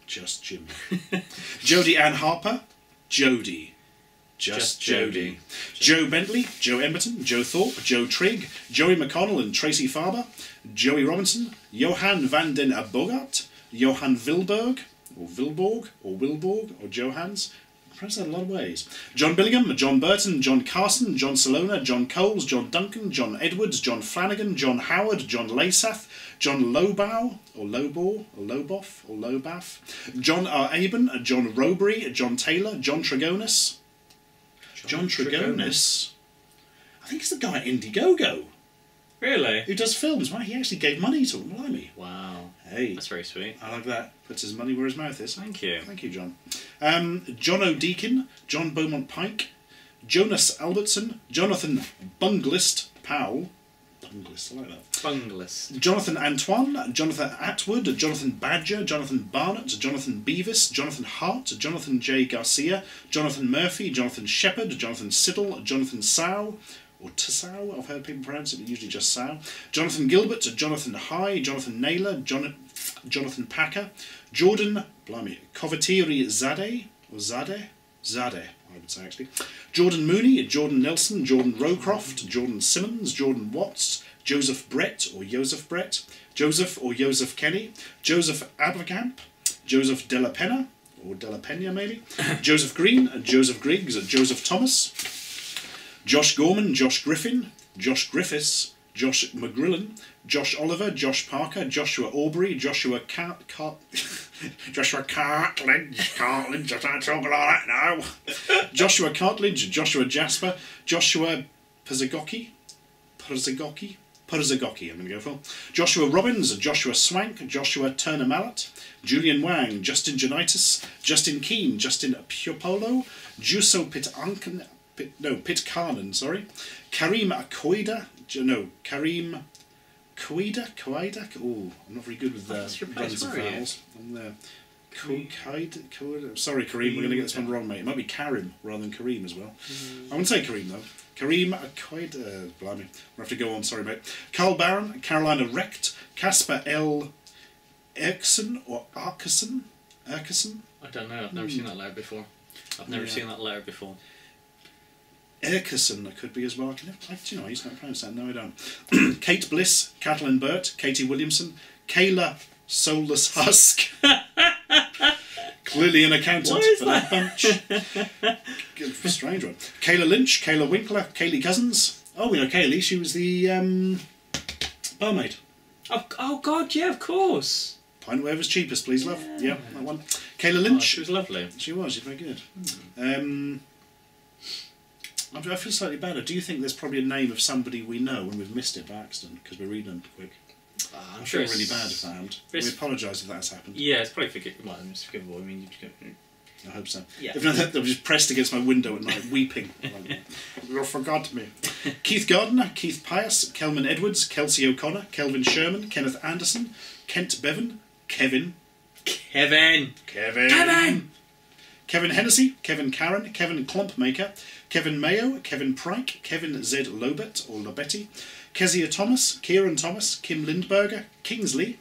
Just Jimmy. Jodie Ann Harper, Jodie. Just Jodie. Joe Bentley, Joe Emberton, Joe Thorpe, Joe Trigg, Joey McConnell and Tracy Farber, Joey Robinson, Johan van den Bogart, Johan Vilborg, or Vilborg, or Wilborg, or Johans. Pronounced that a lot of ways. John Billingham, John Burton, John Carson, John Salona, John Coles, John Duncan, John Edwards, John Flanagan, John Howard, John Lasath, John Lowbow, or Lowbor, or Loboff, or Lobaff, John R. Aben, John Robery, John Taylor, John Tregonis. John Tregonis? I think it's the guy at Indiegogo
Really?
who does films. Right, he actually gave money to him, blimey.
Wow.
Hey,
That's very sweet.
I like that. Puts his money where his mouth is.
Thank you.
Thank you, John. John O'Deakin, John Beaumont Pike, Jonas Albertson, Jonathan Bunglist Powell. Bunglist, I like that.
Bunglist.
Jonathan Antoine, Jonathan Atwood, Jonathan Badger, Jonathan Barnett, Jonathan Beavis, Jonathan Hart, Jonathan J. Garcia, Jonathan Murphy, Jonathan Shepherd, Jonathan Siddle, Jonathan Sow, or Tissow, I've heard people pronounce it, but usually just Sow, Jonathan Gilbert, Jonathan High, Jonathan Naylor, Jonathan Packer, Jordan, blimey, Kovatiri Zadeh, or Zadeh, I would say actually, Jordan Mooney, Jordan Nelson, Jordan Rowcroft, Jordan Simmons, Jordan Watts, Joseph Brett or Joseph Brett, Joseph or Joseph Kenny, Joseph Abergamp, Joseph Della Penna, or Della Pena maybe, Joseph Green, Joseph Griggs, Joseph Thomas, Josh Gorman, Josh Griffin, Josh Griffiths, Josh McGrillen, Josh Oliver, Josh Parker, Joshua Aubrey, Joshua Joshua Cartledge, I can't talk like that now. Joshua Cartledge, Joshua Jasper, Joshua Perzagoki, I'm going to go for. Joshua Robbins, Joshua Swank, Joshua Turner Mallet, Julian Wang, Justin Janitis, Justin Keane, Justin Piopolo, Juso Pitkanen, sorry, Karim Koida, Koida, oh, I'm not very good with
That's your
runs of
place, where are you?
vowels. Sorry, Kareem, we're going to get this one wrong, mate. It might be Karim rather than Kareem as well. I wouldn't say Kareem, though. Kareem Koida, blimey. We'll have to go on, sorry, mate. Carl Barron, Carolina Recht, Casper L. Erkson, or Arkeson?
I don't know. I've never seen that letter before.
Erkison, that could be as well. Do you know, I used to pronounce that. No, I don't. Kate Bliss, Kathleen Burt, Katie Williamson, Kayla Soulless Husk. Clearly an accountant for that bunch. Strange one. Kayla Lynch, Kayla Winkler, Kaylee Cousins. Oh, we know Kaylee. She was the barmaid.
Oh God, yeah, of course.
Pint whatever's cheapest, please, love. Yeah, that one. Kayla Lynch.
She was lovely.
She was. She's very good. I feel slightly better. Do you think there's probably a name of somebody we know and we've missed it by accident because we're reading them quick?
I'm
sure really bad if that happened. We apologise if that's happened.
Yeah, it's probably forgivable. I mean,
I hope so.
Yeah.
If not, they'll just pressed against my window at night, weeping. You forgot me. Keith Gardner, Keith Pius, Kelman Edwards, Kelsey O'Connor, Kelvin Sherman, Kenneth Anderson, Kent Bevan, Kevin Hennessy, Kevin Karen, Kevin Klumpmaker, Kevin Mayo, Kevin Pryke, Kevin Z. Lobet or Lobetti, Kezia Thomas, Kieran Thomas, Kim Lindberger, Kingsley,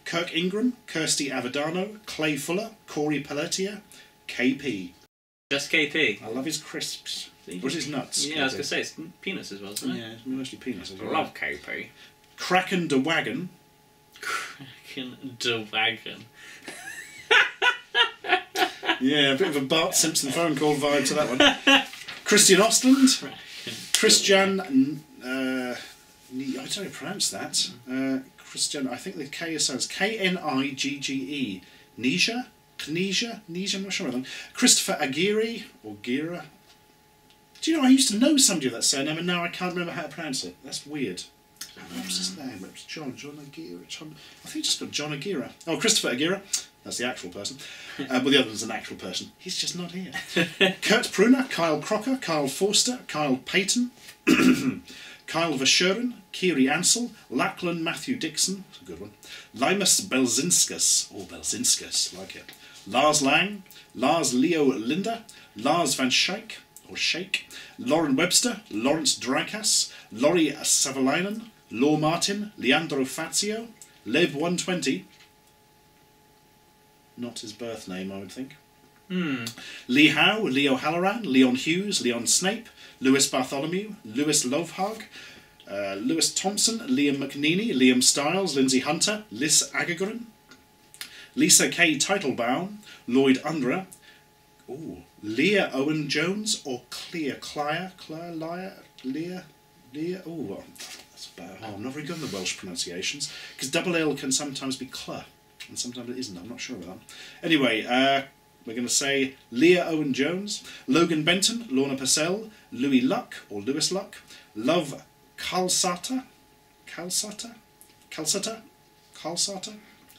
Kirk Ingram, Kirsty Avadano, Clay Fuller, Corey Pelletier, KP.
Just KP.
I love his crisps. Or his nuts.
Yeah, I was going to say, it's peanuts as well, isn't it?
Yeah, it's mostly peanuts.
I love KP.
Kraken de Wagon.
Kraken de Wagon.
Yeah, a bit of a Bart Simpson phone call vibe to that one. Christian Ostland. Christian... I don't know how to pronounce that. Christian, I think the K sounds Knigge. Nisha? Knesia? I'm not sure of them. Christopher Aguirre, or Gira. Do you know, I used to know somebody with that surname and now I can't remember how to pronounce it. That's weird. What's his name? It was John Aguirre. I think just got John Aguirre. Oh, Christopher Aguirre. That's the actual person. Well, the other one's an actual person. He's just not here. Kurt Pruner, Kyle Crocker, Kyle Forster, Kyle Payton, Kyle Vashurin, Kiri Ansell, Lachlan Matthew Dixon, that's a good one, Limus Belzinskas, Belzinskas, like it, Lars Lang, Lars Leo Linder, Lars Van Schaik, or Shake, Lauren Webster, Lawrence Drykas, Laurie Savalainen, Law Martin, Leandro Fazio, Lev 120, not his birth name, I would think. Lee Howe, Leo Halloran, Leon Hughes, Leon Snape, Lewis Bartholomew, Lewis Lovehog, Lewis Thompson, Liam McNeely, Liam Stiles, Lindsay Hunter, Liz Agagrin, Lisa K. Teitelbaum, Lloyd Undra, Leah Owen Jones, or Leah, that's bad. I'm not very good at the Welsh pronunciations, because double L can sometimes be cla, and sometimes it isn't. I'm not sure about that. Anyway, we're going to say Leah Owen Jones, Logan Benton, Lorna Purcell, Louis Luck, or Lewis Luck, Love Kalsata.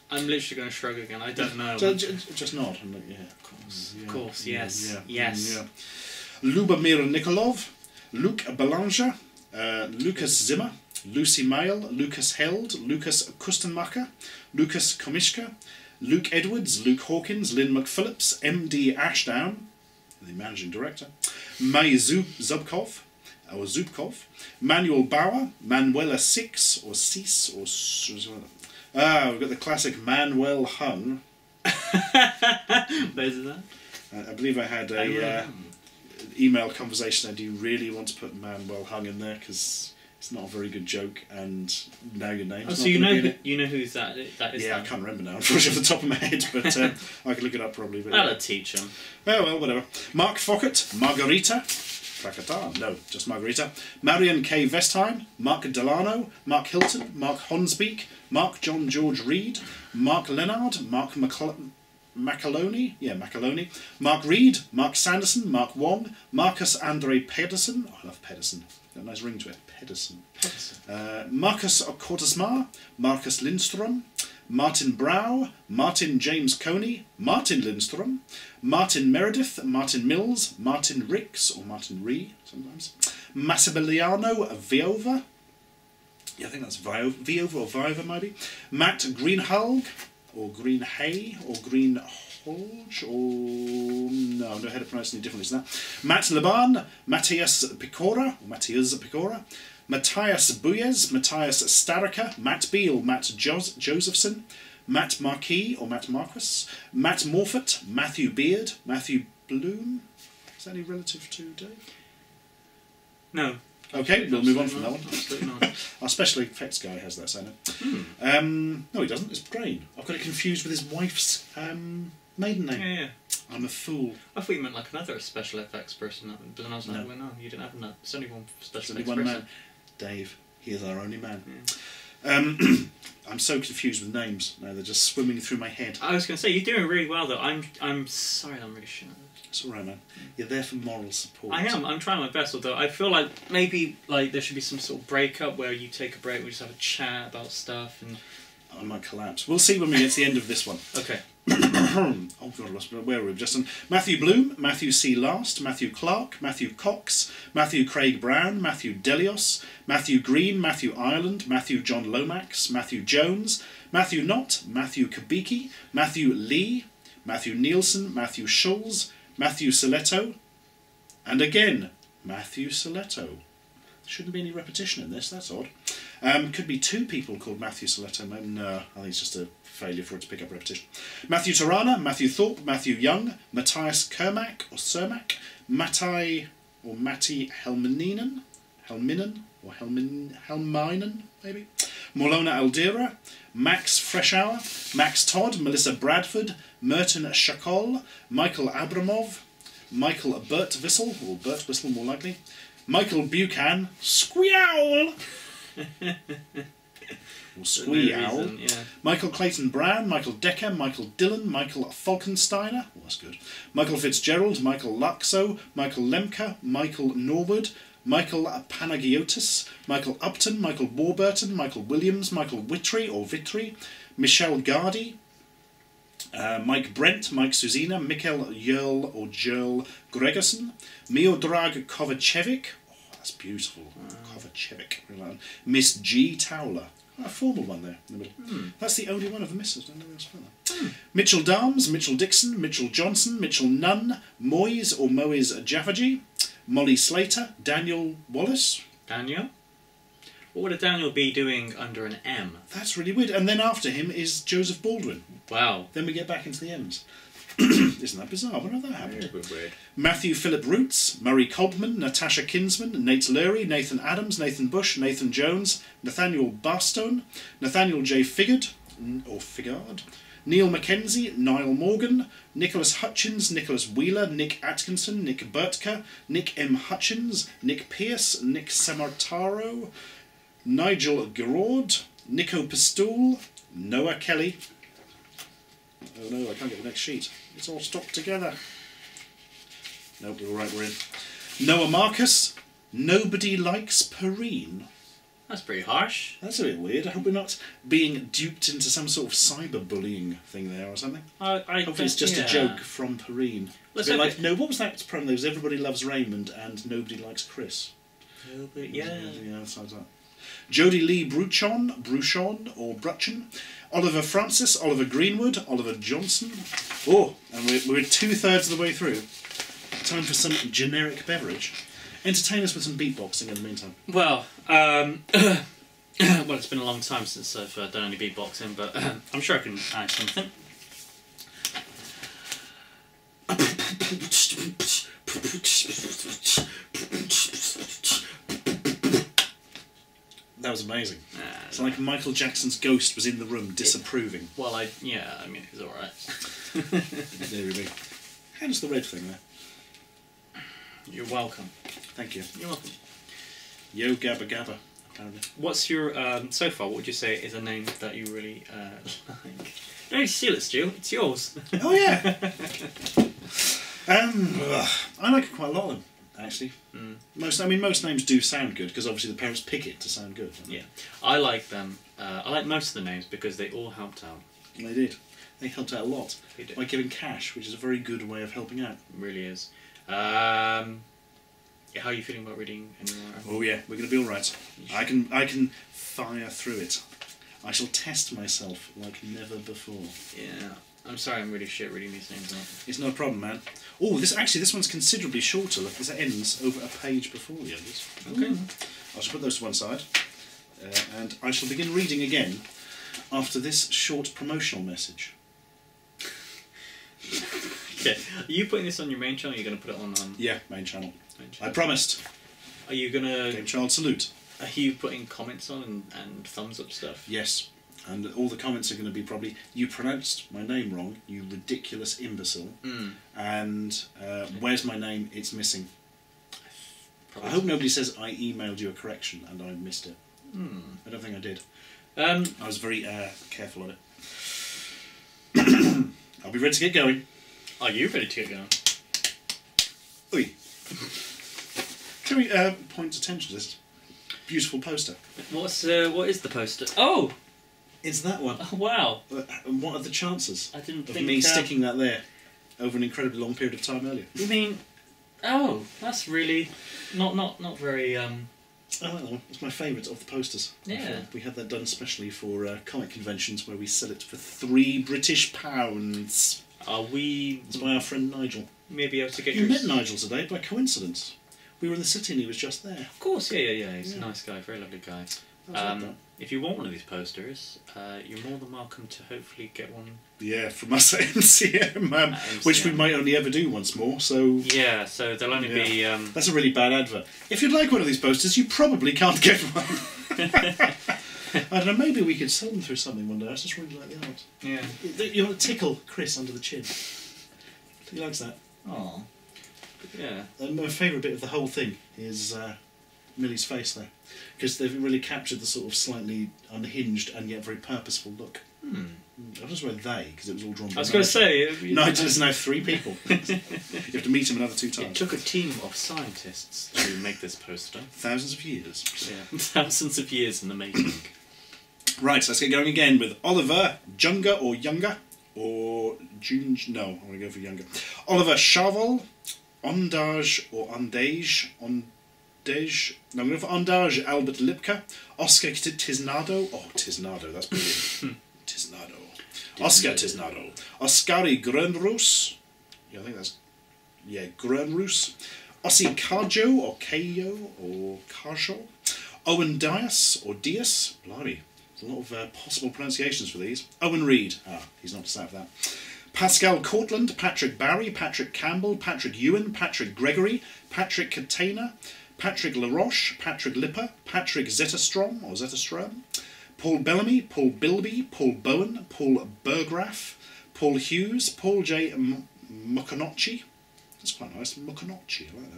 I'm literally going to shrug again. I don't know.
Just nod. Yeah,
of course, yes. Yes.
Yeah. Lubomir Nikolov, Luc Belanger, Lucas Zimmer, Lucy Mail, Lucas Held, Lucas Kustenmacher, Lucas Komishka, Luke Edwards, Luke Hawkins, Lynn McPhillips, MD Ashdown, the managing director, May Zubkov, Manuel Bauer, Manuela Six, or Cease, or... we've got the classic Manuel Hung.
Where's that?
I believe I had a email conversation. Do you really want to put Manuel Hung in there? Because it's not a very good joke, and now your name's
so
not
you know
be in it.
you know who's that is?
Yeah, I can't remember now, unfortunately, off the top of my head, but I could look it up probably. But,
I'll teach him.
Oh, well, whatever. Mark Fockett, Margarita, Krakata, no, just Margarita, Marion K. Vestheim, Mark Delano, Mark Hilton, Mark Honsbeek, Mark John George Reed, Mark Leonard, Mark McAloney, Mark Reed, Mark Sanderson, Mark Wong, Marcus Andre Pedersen, I love Pedersen, got a nice ring to it, Pedersen. Marcus Cortesmar, Marcus Lindstrom, Martin Brow, Martin James Coney, Martin Lindstrom, Martin Meredith, Martin Mills, Martin Ricks, or Martin Ree sometimes, Massimiliano Viova, yeah, I think that's Viova or Viova maybe, Matt Greenhalgh, or Greenhay, or Greenholge, or... no, I don't know how to pronounce it any differently than that. Matt Laban, Matthias Picora, Matthias Buyes, Matthias Starica, Matt Beale, Matt Josephson, Matt Marquis, or Matt Marquis, Matt Morford, Matthew Beard, Matthew Bloom. Is that any relative to Dave?
No.
Okay, we'll move on from that one.
Absolutely not.
Our special effects guy has that surname. No, he doesn't. It's Brain. I've got it confused with his wife's maiden name.
Yeah.
I'm a fool.
I thought you meant like another special effects person, but then I was like,
No.
well, no, you didn't have that. There's only one special
There's
effects
only one
person.
man. Dave. He is our only man.
Yeah.
I'm so confused with names now. They're just swimming through my head.
I was going to say, you're doing really well though. I'm sorry I'm really shit at this.
It's alright, man. You're there for moral support.
I am. I'm trying my best, although I feel like maybe like there should be some sort of breakup where you take a break, we just have a chat about stuff and...
I might collapse. We'll see when we get to the end of this one.
Okay.
Oh God, I lost where we've just done. Matthew Bloom, Matthew C. Last, Matthew Clark, Matthew Cox, Matthew Craig Brown, Matthew Delios, Matthew Green, Matthew Ireland, Matthew John Lomax, Matthew Jones, Matthew Knott, Matthew Kabiki, Matthew Lee, Matthew Nielsen, Matthew Schulz, Matthew Soletto, and again, Matthew Soletto. Shouldn't be any repetition in this, that's odd. Could be 2 people called Matthew Soletto. No, I think it's just a failure for it to pick up repetition. Matthew Tarana, Matthew Thorpe, Matthew Young, Matthias Kermack or Cermak, Mattai or Matti Helminen, or Helminen, maybe. Morlona Aldera, Max Freshour, Max Todd, Melissa Bradford, Merton Shakol, Michael Abramov, Michael Birtwissel, or Birtwissel more likely, Michael Buchan, Squeowl, or Squeowl,
yeah.
Michael Clayton Brown, Michael Decker, Michael Dillon, Michael Falkensteiner, oh, that's good, Michael Fitzgerald, Michael Luxo, Michael Lemke, Michael Norwood, Michael Panagiotis, Michael Upton, Michael Warburton, Michael Williams, Michael Witry or Vitry, Michelle Gardy, Mike Brent, Mike Suzina, Mikkel Yerl or Jerl Gregerson, Miodrag Kovacevic, oh, that's beautiful, Kovacevic, Miss G. Towler, a formal one there in the middle. That's the only one of the misses, I don't know else further. Mitchell Dahms, Mitchell Dixon, Mitchell Johnson, Mitchell Nunn, Moyes or Moyes Jaffaji, Molly Slater, Daniel Wallace.
Daniel? What would a Daniel be doing under an M?
That's really weird. And then after him is Joseph Baldwin.
Wow.
Then we get back into the M's. Isn't that bizarre? When did that happen?
Weird.
Matthew Philip Roots, Murray Cobman, Natasha Kinsman, Nate Lurie, Nathan Adams, Nathan Bush, Nathan Jones, Nathaniel Barstone, Nathaniel J. Figard, Neil Mackenzie, Niall Morgan, Nicholas Hutchins, Nicholas Wheeler, Nick Atkinson, Nick Burtka, Nick M. Hutchins, Nick Pierce, Nick Samartaro, Nigel Giraud, Nico Pistool, Noah Kelly. Oh no, I can't get the next sheet. It's all stopped together. Nope, we're alright, we're in. Noah Marcus, Nobody Likes Perrine.
That's pretty harsh.
That's a bit weird. I hope we're not being duped into some sort of cyberbullying thing there or something. Hopefully it's just a joke from Perrine.
Let's
like, no, what was that promo? There was Everybody Loves Raymond and Nobody Likes Chris.
Yeah.
Yeah, that's like that. Jodie Lee Bruchon or Bruchon, Oliver Francis, Oliver Greenwood, Oliver Johnson. Oh, and we're 2/3 of the way through. Time for some generic beverage. Entertain us with some beatboxing in the meantime.
Well, well, it's been a long time since I've done any beatboxing, but I'm sure I can add something.
That was amazing. It's like Michael Jackson's ghost was in the room disapproving.
Well, I mean, it was alright.
There we go. How does the red thing there?
You're welcome.
Thank you.
You're welcome.
Yo Gabba Gabba, apparently.
What's your, so far, what would you say is a name that you really like? Don't steal it, Stu. It's yours.
Oh, yeah. I like quite a lot of them, actually. Most names do sound good, because obviously the parents pick it to sound good.
Yeah. I like them. I like most of the names because they all helped out.
They did. They helped out a lot.
They did.
By giving cash, which is a very good way of helping out.
It really is. How are you feeling about reading any more?
Oh yeah, we're going to be alright. I can fire through it. I shall test myself like never before.
Yeah. I'm sorry, I'm really shit reading these names out.
It's no problem, man. Oh, this one's considerably shorter. Look, this ends over a page before the others.
Okay.
I shall put those to one side. And I shall begin reading again after this short promotional message.
Okay. Are you putting this on your main channel or are you going to put it on...
Yeah, main channel.
Main channel?
I promised.
Are you going to...
GameChild salute.
Are you putting comments on and thumbs up stuff?
Yes. And all the comments are going to be probably, you pronounced my name wrong, you ridiculous imbecile. And where's my name? It's missing. Probably. I hope nobody says I emailed you a correction and I missed it. I don't think I did. I was very careful on it. I'll be ready to get going.
Are you ready to get going?
Oi. Can we point attention to this beautiful poster?
What is the poster? Oh!
It's that one.
Oh, wow.
And what are the chances
I didn't
of
think...
me sticking that there over an incredibly long period of time earlier?
You mean... Oh, that's really... Not very...
Oh, well, it's my favourite of the posters.
Yeah.
We had that done especially for comic conventions where we sell it for £3 British.
Are we...
It's by our friend Nigel.
Maybe able to get...
You met Nigel today by coincidence. We were in the city and he was just there.
Of course, yeah. He's a nice guy, very lovely guy. If you want one of these posters, you're more than welcome to hopefully get one.
Yeah, from us at MCM, which we might only ever do once more. So
yeah, so there'll only be.
That's a really bad advert. If you'd like one of these posters, you probably can't get one. I don't know. Maybe we could sell them through something one day. I just really like the art.
Yeah.
You want to tickle Chris under the chin. He likes that.
Oh. Yeah.
And my favourite bit of the whole thing is Millie's face there, because they've really captured the sort of slightly unhinged and yet very purposeful look. I just went they, because it was all drawn by
I was going to say...
Nigel is now 3 people. You have to meet him another 2 times.
It took a team of scientists to make this poster.
Thousands of years.
Yeah, thousands of years in the making.
Right, so let's get going again with Oliver Junga or Younger, or June... No, I'm going to go for Younger. Oliver Charvel, Ondage or Ondage, no, I'm going for Ondage Albert Lipka, Oscar Tisnado. Oh, Tisnado, that's brilliant. Tisnado. Oscar Tisnado. Oskari Grönroos. Yeah, I think that's... Yeah, Grönroos. Ossi Carjo or Kayo or Carjo. Owen Dias or Dias. Blimey, there's a lot of possible pronunciations for these. Owen Reed. Ah, he's not to of that. Pascal Cortland, Patrick Barry, Patrick Campbell, Patrick Ewan, Patrick Gregory, Patrick Catena, Patrick LaRoche, Patrick Lipper, Patrick Zetterstrom or Zetterstrom, Paul Bellamy, Paul Bilby, Paul Bowen, Paul Burgraff, Paul Hughes, Paul J. Muccanocci. That's quite nice. Muccanocci, I like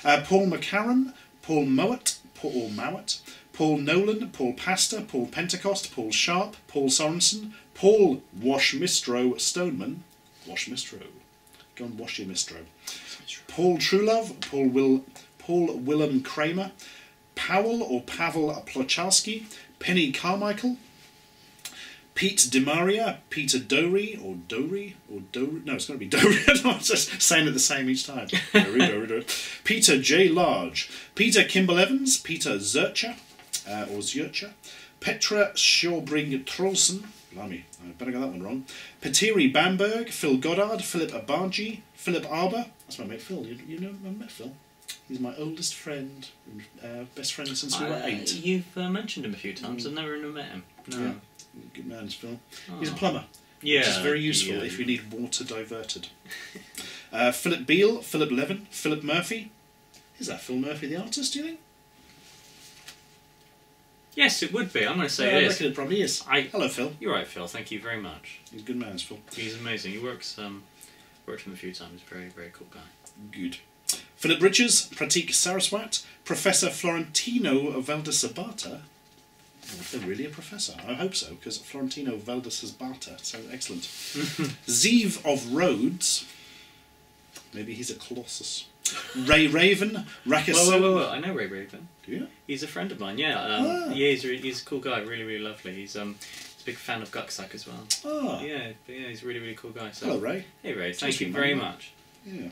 that. Paul McCarran, Paul Mowat, Paul Nolan, Paul Pastor, Paul Pentecost, Paul Sharp, Paul Sorensen, Paul Washmistro Stoneman. Washmistro. Go and wash your mistro. Paul Truelove, Paul Willem Kramer, Powell or Pavel Plocharski, Penny Carmichael, Pete DeMaria, Peter Dory, no, it's going to be Dory, I'm just saying it the same each time. Dory. Peter J. Large, Peter Kimball Evans, Peter Zurcher, or Zurcher, Petra Shawbring Trolson, blimey, I better get that one wrong, Petiri Bamberg, Phil Goddard, Philip Abarji, Philip Arbour, that's my mate Phil, you know I met Phil. He's my oldest friend, best friend since we were 8.
You've mentioned him a few times. I've never met him. No.
Yeah. Good man, Phil. He's a plumber.
Yeah.
Which is very useful if you need water diverted. Philip Beale, Philip Levin, Philip Murphy. Is that Phil Murphy the artist, do you think?
Yes, it would be. I'm going to say it
I
is.
reckon it probably is. Hello, Phil.
You're right, Phil. Thank you very much.
He's a good man, Phil.
He's amazing. He worked with him a few times. Very, very cool guy.
Good. Philip Richards, Pratik Saraswat, Professor Florentino Valdesabata. Oh, if they're really a professor. I hope so, because Florentino Valdesabata sounds excellent. Zeev of Rhodes. Maybe he's a colossus. Ray Raven, Rakasson.
Whoa. I know Ray Raven.
Do you?
He's a friend of mine, yeah. Yeah, he's a cool guy, really, really lovely. He's a big fan of Gucksack as well.
Oh.
Yeah, he's a really, really cool guy. So,
hello, Ray.
Hey, Ray. Thank you very much.
Yeah.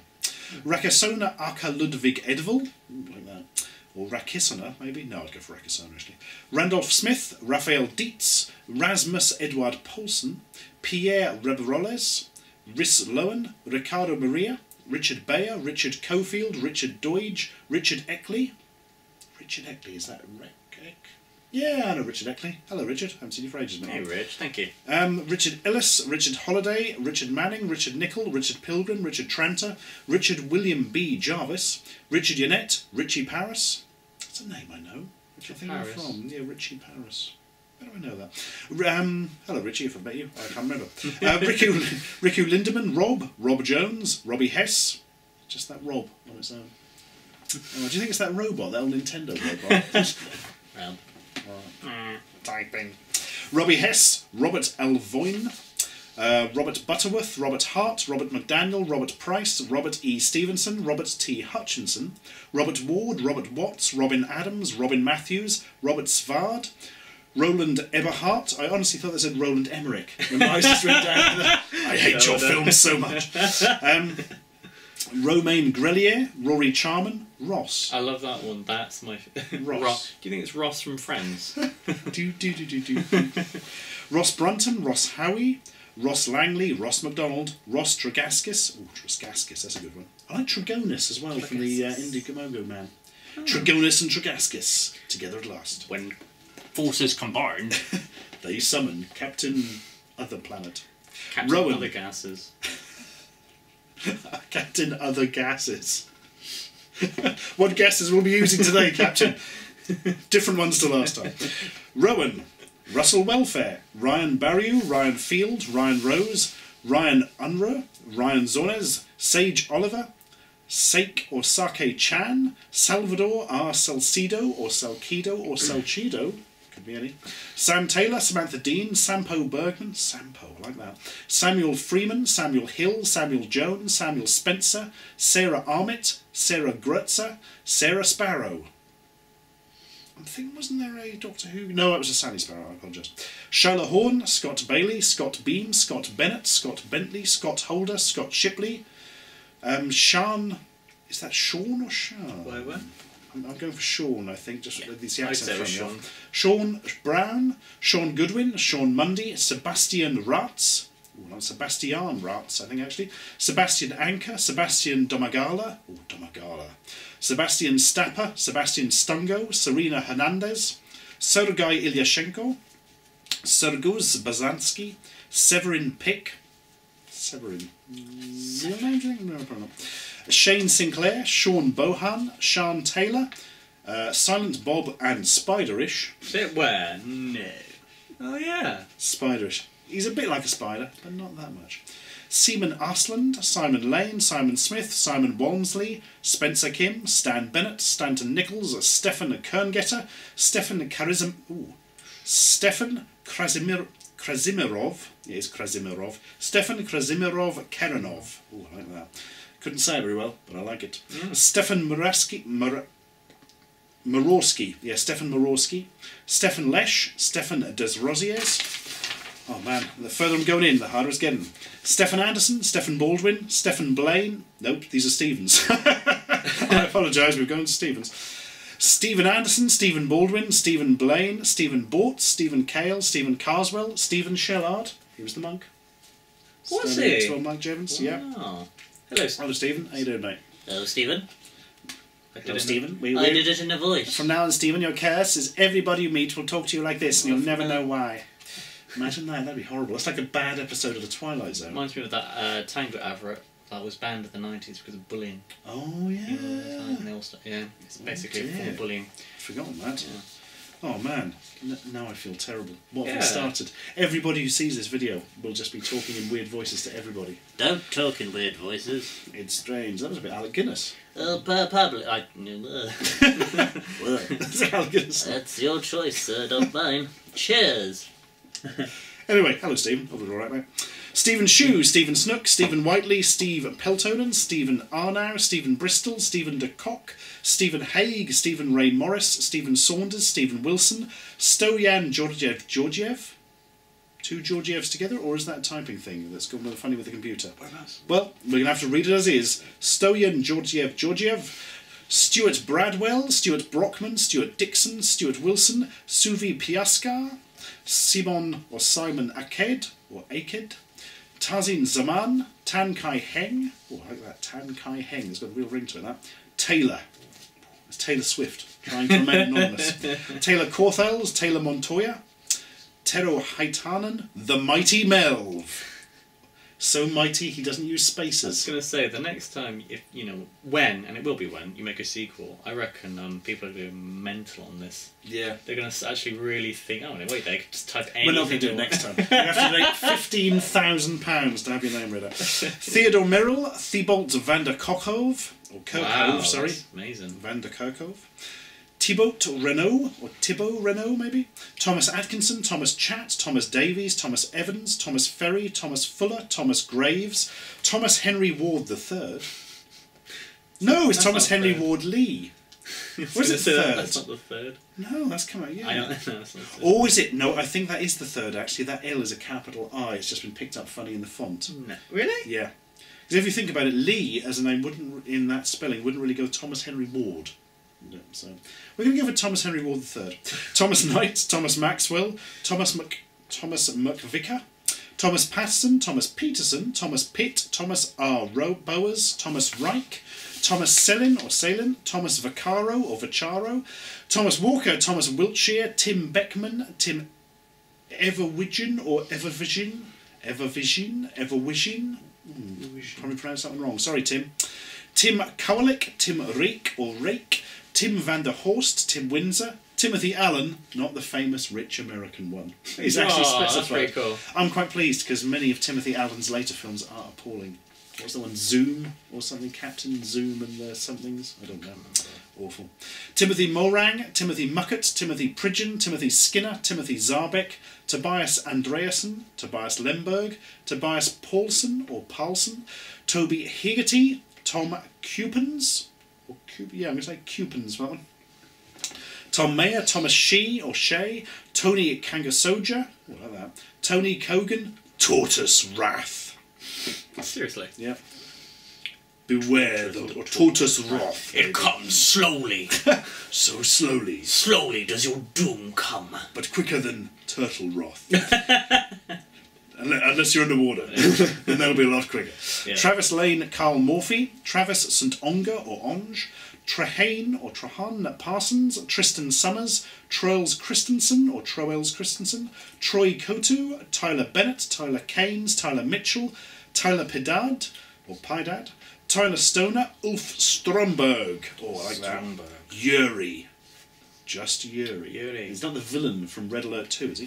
Rakasona Aka Ludwig Edvel, like that. Or Rakisona, maybe? No, I'd go for Rakisona, actually. Randolph Smith, Raphael Dietz, Rasmus Edward Paulsen, Pierre Rebroles, Rhys Lowen, Ricardo Maria, Richard Bayer, Richard Cofield, Richard Doige, Richard Eckley. Richard Eckley, is that Rick? Yeah, I know Richard Eckley. Hello, Richard. I haven't seen you for ages now.
Hey, Rich. Thank you.
Richard Ellis, Richard Holiday, Richard Manning, Richard Nicol, Richard Pilgrim, Richard Tranter, Richard William B. Jarvis, Richard Yannette, Richie Paris. That's a name I know. Which I think I'm from. Yeah, Richie Paris. How do I know that? Hello, Richie, if I've met you. I can't remember. Riku Lindemann, Rob Jones, Robbie Hess. Just that Rob on its own. Oh, do you think it's that robot, that old Nintendo robot?
Rob.
Typing. Robbie Hess, Robert Alvoyne, Robert Butterworth, Robert Hart, Robert McDaniel, Robert Price, Robert E. Stevenson, Robert T. Hutchinson, Robert Ward, Robert Watts, Robin Adams, Robin Matthews, Robert Svard, Roland Eberhardt. I honestly thought they said Roland Emmerich when my eyes just went down. I hate your films so much. Romain Grelier, Rory Charman, Ross.
I love that one. That's my...
Ross.
Do you think it's Ross from Friends?
do. Ross Brunton, Ross Howie, Ross Langley, Ross MacDonald, Ross Tregaskis. Oh, Tregaskis, that's a good one. I like Tregonus as well from the Indiegogo Man. Oh. Tregonus and Tregaskis, together at last.
When forces combine,
they summon Captain Other Planet.
Captain
Rowan.
Other Gases.
Captain Other Gases. What gases will we be using today, Captain? Different ones to last time. Rowan, Russell Welfare, Ryan Barrew, Ryan Field, Ryan Rose, Ryan Unruh, Ryan Zornes, Sage Oliver, Sake or Sake Chan, Salvador R. Salcido or Salcido or Salcido, could be any, Sam Taylor, Samantha Dean, Sampo Bergman, Sampo, I like that, Samuel Freeman, Samuel Hill, Samuel Jones, Samuel Spencer, Sarah Armitt, Sarah Grutzer, Sarah Sparrow. I'm thinking, wasn't there a Doctor Who? No, it was a Sally Sparrow, I apologise. Charlotte Horn, Scott Bailey, Scott Beam, Scott Bennett, Scott Bentley, Scott Holder, Scott Shipley, Sean, is that Sean or Sean?
Whatever.
I'm going for Sean, I think, just it's the
I'd say
accent
it
from
was
me. Sean Brown, Sean Goodwin, Sean Mundy, Sebastian Ratz, not Sebastian Ratz, I think actually, Sebastian Anker, Sebastian Domagala, Sebastian Stapper, Sebastian Stungo, Serena Hernandez, Sergei Ilyashenko, Serguz Bazansky, Severin Pick, no problem. Shane Sinclair, Sean Bohan, Sean Taylor, Silent Bob and Spiderish.
Sit where? No. Oh yeah.
Spiderish. He's a bit like a spider, but not that much. Seaman Arsland, Simon Lane, Simon Smith, Simon Walmsley, Spencer Kim, Stan Bennett, Stanton Nichols, Stefan Kerngetter, Stefan Krasimirov, Stefan Krasimirov Kerenov. Oh, I like that. Couldn't say it very well, but I like it. Stefan Morawski, yeah, Stefan Morawski, Stefan Lesh, Stefan Desrosiers. Oh man, the further I'm going in, the harder it's getting. Stefan Anderson, Stefan Baldwin, Stefan Blaine. Nope, these are Stevens. I apologise, we're going to Stevens. Stephen Anderson, Stephen Baldwin, Stephen Blaine, Stephen Bort, Stephen Cale, Stephen Carswell, Stephen Shellard. He was the monk.
Was he?
Monk Jevons,
Wow.
yeah. Hello, Stephen. How you doing, mate?
hello, Stephen.
Hello, Stephen.
I did it in a voice.
From now on, Stephen, your curse is everybody you meet will talk to you like this, and you'll never know why. Imagine that. That'd be horrible. It's like a bad episode of The Twilight Zone.
Reminds me of that Tango advert that was banned in the 90s because of bullying.
Oh, yeah.
Yeah, it's basically a form of bullying.
I've forgotten that.
Yeah.
Oh, man. Now I feel terrible. What have
Yeah.
we started? Everybody who sees this video will just be talking in weird voices to everybody.
Don't talk in weird voices.
It's strange. That was a bit Alec Guinness.
Public.
That's Alec Guinness.
That's your choice, sir. Don't mine. Cheers.
Anyway, hello, Stephen. Hope you're all right, mate. Stephen Shue, Stephen Snook, Stephen Whiteley, Steve Peltonen, Stephen Arnow, Stephen Bristol, Stephen de Kock, Stephen Haig, Stephen Ray Morris, Stephen Saunders, Stephen Wilson, Stoyan Georgiev. Two Georgievs together, or is that a typing thing that's gone really funny with the computer? Well, we're going to have to read it as is. Stoyan Georgiev, Stuart Bradwell, Stuart Brockman, Stuart Dixon, Stuart Wilson, Suvi Piaskar, Simon Aked, Tazin Zaman, Tan Kai Heng, oh I like that, Tan Kai Heng, it's got a real ring to it, that. Taylor, it's Taylor Swift, trying to remain anonymous. Taylor Corthels, Taylor Montoya, Tero Haitanen, The Mighty Melv. So mighty he doesn't use
I was
spaces.
going to say, the next time, if when, and it will be when, you make a sequel, I reckon people are going mental on this.
Yeah.
They're going to actually really think, oh, no, wait, they could just type anything.
We're not going to do it next time. You have to make £15,000 to have your name read out. Theodore Merrill, Thibault van der Kokhoven, or Kirkhoven,
Wow,
sorry.
that's amazing.
Van der Kirkhoven. Thibault Renault, or Thibault Renault maybe. Thomas Atkinson, Thomas Chatt, Thomas Davies, Thomas Evans, Thomas Ferry, Thomas Fuller, Thomas Graves, Thomas Henry Ward III. No, it's
That's
Thomas
not
Henry
fair.
Ward Lee. Was it third?
That's not the third.
No, that's come out, yeah.
I don't know. That's not the third.
Or is it? No, I think that is the third, actually. That L is a capital I. It's just been picked up funny in the font.
No. Really?
Yeah. Because if you think about it, Lee as a name wouldn't, in that spelling, wouldn't really go Thomas Henry Ward. No, so we're going to give it Thomas Henry Ward III. Thomas Knight, Thomas Maxwell, Thomas McVicker, Thomas Patterson, Thomas Peterson, Thomas Pitt, Thomas R. Bowers, Thomas Reich, Thomas Selin or Salin, Thomas Vaccaro or Vaccaro, Thomas Walker, Thomas Wiltshire, Tim Beckman, Tim Everwigeon or Evervision, probably pronounced that one wrong. Sorry, Tim. Tim Kowalik, Tim Reek or Rake, Tim van der Horst, Tim Windsor, Timothy Allen, not the famous rich American one. He's actually specified.
That's pretty cool.
I'm quite pleased because many of Timothy Allen's later films are appalling. What's the one? Zoom or something? Captain Zoom and the somethings? I don't know. Awful. Timothy Morang, Timothy Muckett, Timothy Pridgeon, Timothy Skinner, Timothy Zarbeck, Tobias Andreasen, Tobias Lemberg, Tobias Paulson or Paulson, Toby Hegarty, Tom Cupins, or I'm going to say Cupins for that one. Tom Mayer, Thomas Shee or Shea, Tony Kangasoja, what like that, Tony Cogan, Tortoise Wrath.
Seriously?
Yep. Beware the Tortoise Wrath.
It comes slowly.
So slowly.
Slowly does your doom come.
But quicker than Turtle Wrath. Unless you're underwater. Then that'll be a lot quicker.
Yeah.
Travis Lane, Carl Morphy, Travis St. Onga or Onge, Trehane or Trahan Parsons, Tristan Summers, Troels Christensen or Troels Christensen, Troy Kotu, Tyler Bennett, Tyler Keynes, Tyler Mitchell, Tyler Pidad or Pidad, Tyler Stoner, Ulf Stromberg, I like that. Yuri. Just Yuri. He's not the villain from Red Alert 2, is he?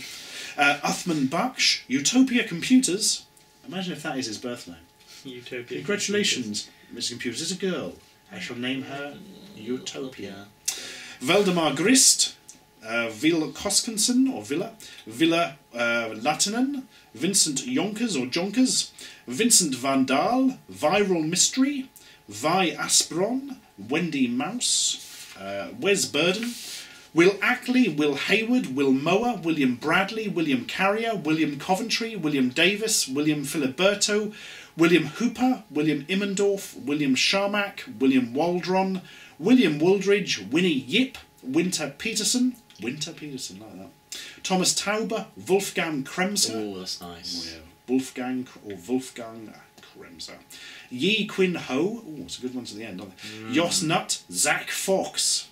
Uthman Baksh, Utopia Computers. Imagine if that is his birth name.
Utopia.
Congratulations, Mrs. Computers. It's a girl. I shall name her Utopia. Valdemar Grist, Vil Koskensen or Villa Latinen, Vincent Yonkers or Jonkers, Vincent Van Dahl, Viral Mystery, Vi Aspron, Wendy Mouse, Wes Burden, Will Ackley, Will Hayward, Will Mower, William Bradley, William Carrier, William Coventry, William Davis, William Filiberto, William Hooper, William Immendorf, William Sharmack, William Waldron, William Wooldridge, Winnie Yip, Winter Peterson, like that, Thomas Tauber, Wolfgang Kremser.
Oh, that's nice.
Oh, yeah. Wolfgang Kremser. Yi Quinn Ho. Oh, it's a good one to the end, aren't they? Jos Nutt, Zach Fox.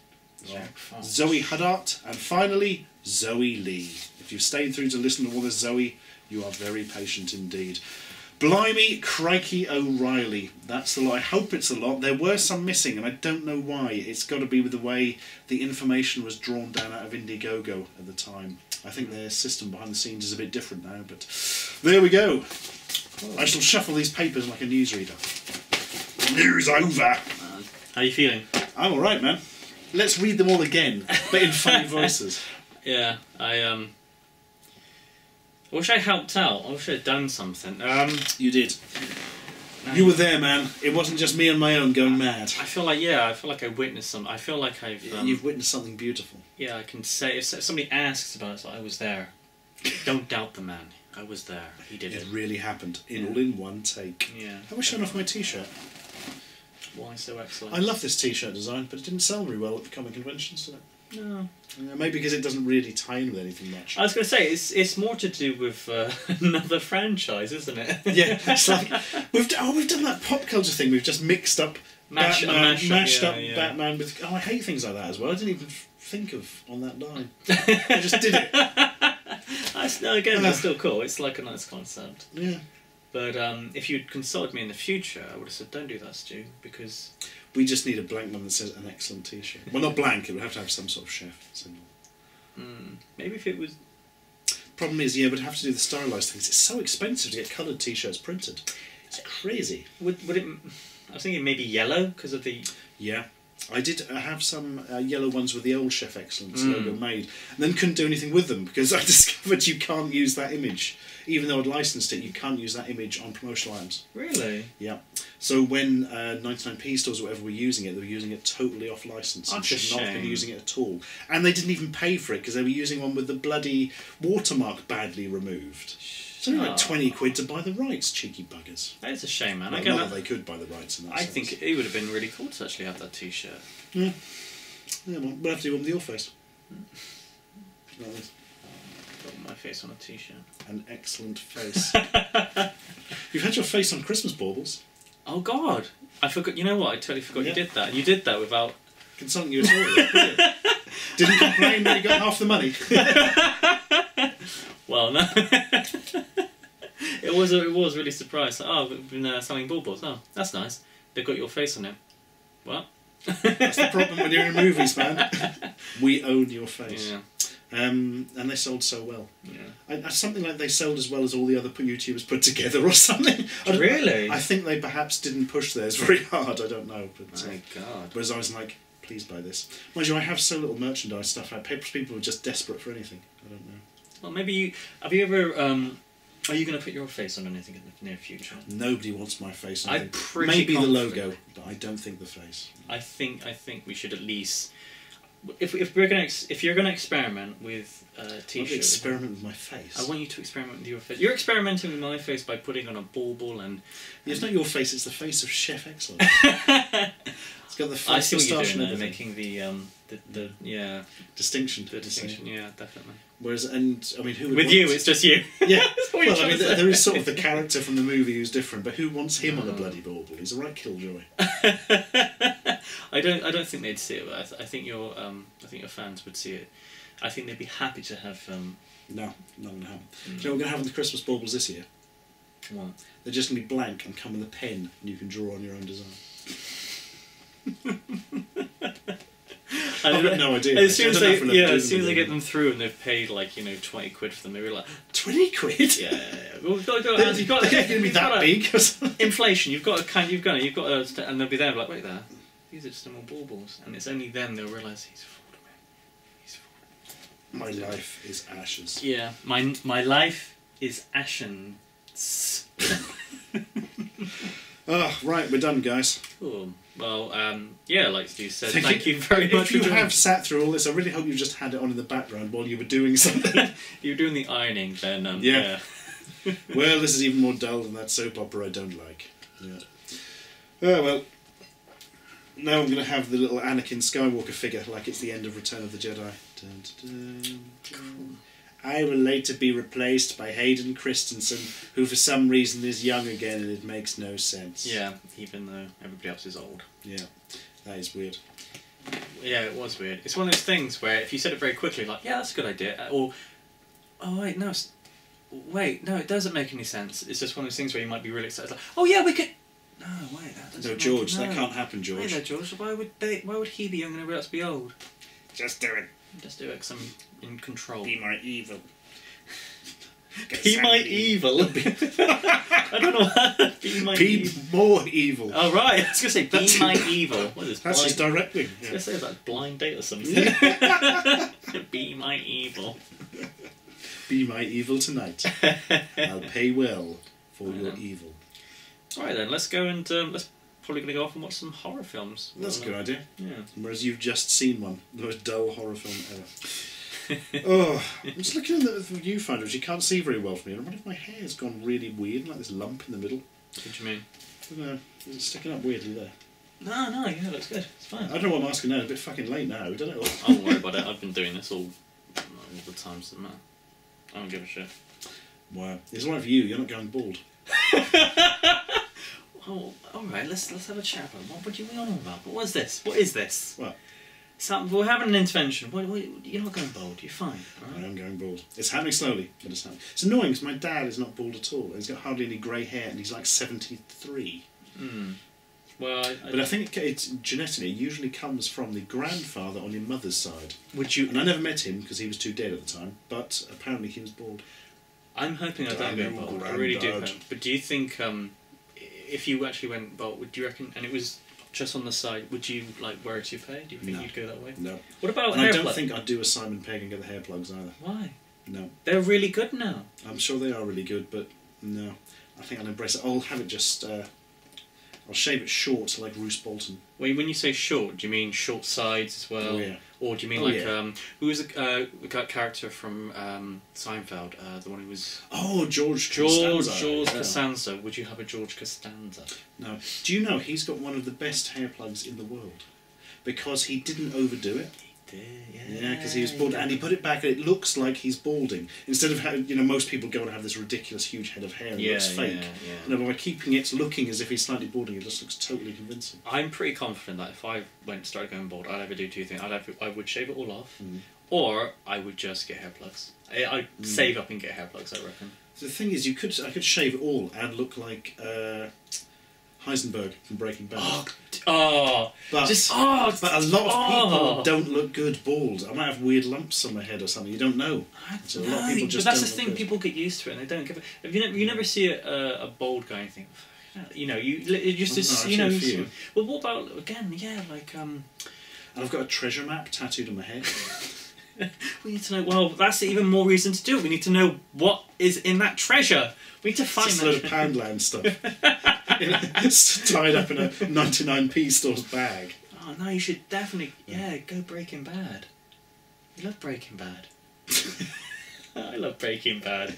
Zoe Huddart, and finally Zoe Lee. If you've stayed through to listen to all this Zoe, you are very patient indeed. Blimey, crikey O'Reilly. That's the lot. I hope it's a lot. There were some missing, and I don't know why. It's got to be with the way the information was drawn down out of Indiegogo at the time. I think their system behind the scenes is a bit different now, but there we go. I shall shuffle these papers like a newsreader. News over.
How are you feeling?
I'm all right, man. Let's read them all again, but in funny voices.
Yeah, I wish I helped out. I wish I'd done something.
You did. You were there, man. It wasn't just me on my own going mad.
I feel like I witnessed some. I feel like I've.
You've witnessed something beautiful.
Yeah, I can say if somebody asks about it, so I was there. Don't doubt the man. I was there. He did it.
It really happened, all in one take.
Yeah.
Have I shown off my T-shirt?
Why so excellent?
I love this T-shirt design, but it didn't sell very well at the comic conventions, did it?
No.
Maybe because it doesn't really tie in with anything much.
I was going to say it's more to do with another franchise, isn't it?
Yeah, it's like we've done that pop culture thing. We've just mixed up mashed up Batman with. Oh, I hate things like that as well. I didn't even think of on that line. I just did it.
That's still cool. It's like a nice concept.
Yeah.
But if you'd consulted me in the future, I would have said, don't do that, Stu, because...
We just need a blank one that says an excellent T-shirt. Well, not blank, it would have to have some sort of chef symbol.
Maybe if it was...
Problem is, we'd have to do the stylised things. It's so expensive to get coloured T-shirts printed. It's crazy.
Would it... I was thinking maybe yellow, because of the...
Yeah. I did have some yellow ones with the old Chef Excellence logo made, and then couldn't do anything with them because I discovered you can't use that image even though I'd licensed it, you can't use that image on promotional items.
Really?
Yeah. So when 99p stores or whatever were using it, they were using it totally off license and
That's a
should not have been
shame.
using it at all. And they didn't even pay for it because they were using one with the bloody watermark badly removed. It's only like 20 quid to buy the rights, cheeky buggers.
That is a shame, man.
Well,
Again,
not that they could buy the rights in that
I
sense.
think it would have been really cool to actually have that T-shirt.
Yeah. Yeah, well, we'll have to do one with your face. Like this.
Got my face on a T-shirt.
An excellent face. You've had your face on Christmas baubles.
Oh God, I forgot. You know what? I totally forgot
Yeah.
you did that. And you did that without
Consulting you at all. Brilliant. Didn't complain when you got half the money.
Well, no. it was really surprised. Oh, we've been selling baubles. Oh, that's nice. They've got your face on it. What?
That's the problem when you're in movies, man. We own your face.
Yeah.
And they sold so well.
Yeah.
Something like they sold as well as all the other YouTubers put together or something.
Really?
I think they perhaps didn't push theirs very hard, I don't know. But,
My God.
whereas I was like, please buy this. Mind you, I have so little merchandise stuff. Like, people are just desperate for anything. I don't know.
Well, maybe have you ever? Are you going to put your face on anything in the near future?
Nobody wants my face on
I'm
it.
pretty
Maybe the
confident.
logo, but I don't think the face.
I think we should at least. If you're gonna experiment with T-shirts,
Experiment with my face.
I want you to experiment with your face. You're experimenting with my face by putting on a bauble and.
It's not your face; it's the face of Chef Excellence. It's got the
I see what you're
moustache
doing
and
there,
everything.
making the
Distinction.
the distinction. Yeah, definitely.
Whereas, and I mean, who would
With
want
you, it's just you.
Yeah.
That's what you're
Well, I
trying
mean,
to say.
there is sort of the character from the movie who's different, but who wants him on a bloody bauble? He's a right killjoy.
I don't think they'd see it, but I think your fans would see it. I think they'd be happy to have.
No, not going to happen. Do you know what we're going to have with the Christmas baubles this year?
What?
They're just going to be blank and come with a pen, and you can draw on your own design. I've got no idea.
As soon as they
they
get them through and they've paid like 20 quid for them, they're like
20 quid.
yeah. Well, you've got to
They're going to be that big.
inflation. You've got to, and they'll be there like, wait there, these are just normal baubles, and it's only then they'll realise he's fooled me. He's fooled me.
My life is ashes.
Yeah, my life is Ashens.
Oh, right, we're done, guys.
Cool. Well, yeah, like Stu said,
Thank
thank you very
If
much for
you
joining.
have sat through all this, I really hope you've just had it on in the background while you were doing something.
You're doing the ironing, then.
Yeah. Well, this is even more dull than that soap opera I don't like. Yeah. Oh, well. Now I'm going to have the little Anakin Skywalker figure like it's the end of Return of the Jedi. Dun, dun, dun.
Cool.
I will later be replaced by Hayden Christensen, who for some reason is young again and it makes no sense.
Yeah, even though everybody else is old.
Yeah, that is weird.
Yeah, it was weird. It's one of those things where if you said it very quickly, like, yeah, that's a good idea, or, oh wait, no, it doesn't make any sense. It's just one of those things where you might be really excited, like, oh yeah, we could. No, wait, that doesn't.
No, George,
make,
that can't happen, George.
Wait there, George. Why would he be young and everybody else be old?
Just do it.
Just do it, 'cause I'm in control.
Be my evil.
Be my evil. I don't know how. Be my
Be
evil.
more evil.
Oh right, I was gonna say be
That's-
my evil. What is
That's just
blind?
directly.
I was
Yeah.
gonna say that blind date or something. Be my evil.
Be my evil tonight. I'll pay well for your evil.
All right then, let's go and let's probably gonna go off and watch some horror films.
That's a good idea.
Yeah.
Whereas you've just seen one, the most dull horror film ever. Oh, I'm just looking at the viewfinder, which you can't see very well from here. I wonder if my hair's gone really weird, like this lump in the middle.
What do you mean?
I don't know, it's sticking up weirdly there.
No, yeah, looks good. It's fine.
I don't know what I'm asking now, it's a bit fucking late now, I don't know.
I won't worry about it. I've been doing this all the time, so man, I don't give a shit.
Wow, it's right for you, you're not going bald.
Oh, all right. Let's have a chat about it. What would you be on about? What was this? What is this?
What?
We're having an intervention. You're not going bald. You're fine. All
I
right?
am going bald. It's happening slowly, but it's happening. It's annoying because my dad is not bald at all. He's got hardly any grey hair and he's like 73.
Well,
But I think it's genetically, it usually comes from the grandfather on your mother's side.
would you?
And I never met him because he was too dead at the time, but apparently he was bald.
I'm hoping I don't go
Daniel
bald. I really do.
Grandad.
Hope. But do you think if you actually went bald, would you reckon? And it was just on the side. Would you like wear a toupee? Do you think
No.
you'd go that way?
No.
What about
And
hair
I don't
plug?
think I'd do a Simon Pegg and get the hair plugs either.
Why?
No.
They're really good now.
I'm sure they are really good, but no. I think I'll embrace it. I'll have it just... I'll shave it short like Roose Bolton.
Well, when you say short, do you mean short sides as well?
Oh, yeah.
Or do you mean who was the character from Seinfeld? The one who was...
Oh, George Costanza.
George Costanza. Would you have a George Costanza?
No. Do you know he's got one of the best hair plugs in the world? Because he didn't overdo it. Yeah, because he was bald, and he put it back, and it looks like he's balding. Instead of having, most people go and have this ridiculous huge head of hair, and it looks fake. No, by keeping it looking as if he's slightly balding, it just looks totally convincing.
I'm pretty confident that if I started going bald, I'd either do two things. I would shave it all off, or I would just get hair plugs. I'd save up and get hair plugs, I reckon.
The thing is, I could shave it all and look like Heisenberg from Breaking Bad. But a lot of people don't look good bald. I might have weird lumps on my head or something. You don't know.
So a lot of people just. But that's the thing. People get used to it and they don't give it. If you never see a bald guy and think, you just well, what about again? Yeah, like
And I've got a treasure map tattooed on my head.
We need to know. Well, that's even more reason to do it. We need to know what is in that treasure. We need to find
that. It's a load of Poundland stuff. It's tied up in a 99p store's bag.
Oh no, you should definitely go Breaking Bad. You love Breaking Bad. I love Breaking Bad.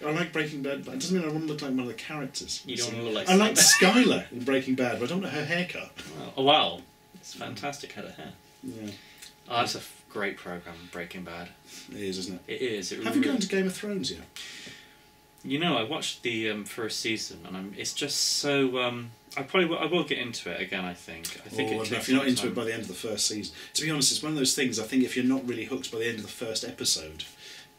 I like Breaking Bad, but it doesn't mean I want to look like one of the characters.
You don't want to look like.
I like Skylar in Breaking Bad, but I don't want her haircut.
Oh wow, it's fantastic head of hair.
Yeah.
Oh, that's a great program, Breaking Bad.
It is, isn't it?
It is.
Have you gone to Game of Thrones yet?
I watched the first season, and it's just so. I will get into it again. I think.
If you're not into it by the end of the first season, to be honest, it's one of those things. I think if you're not really hooked by the end of the first episode,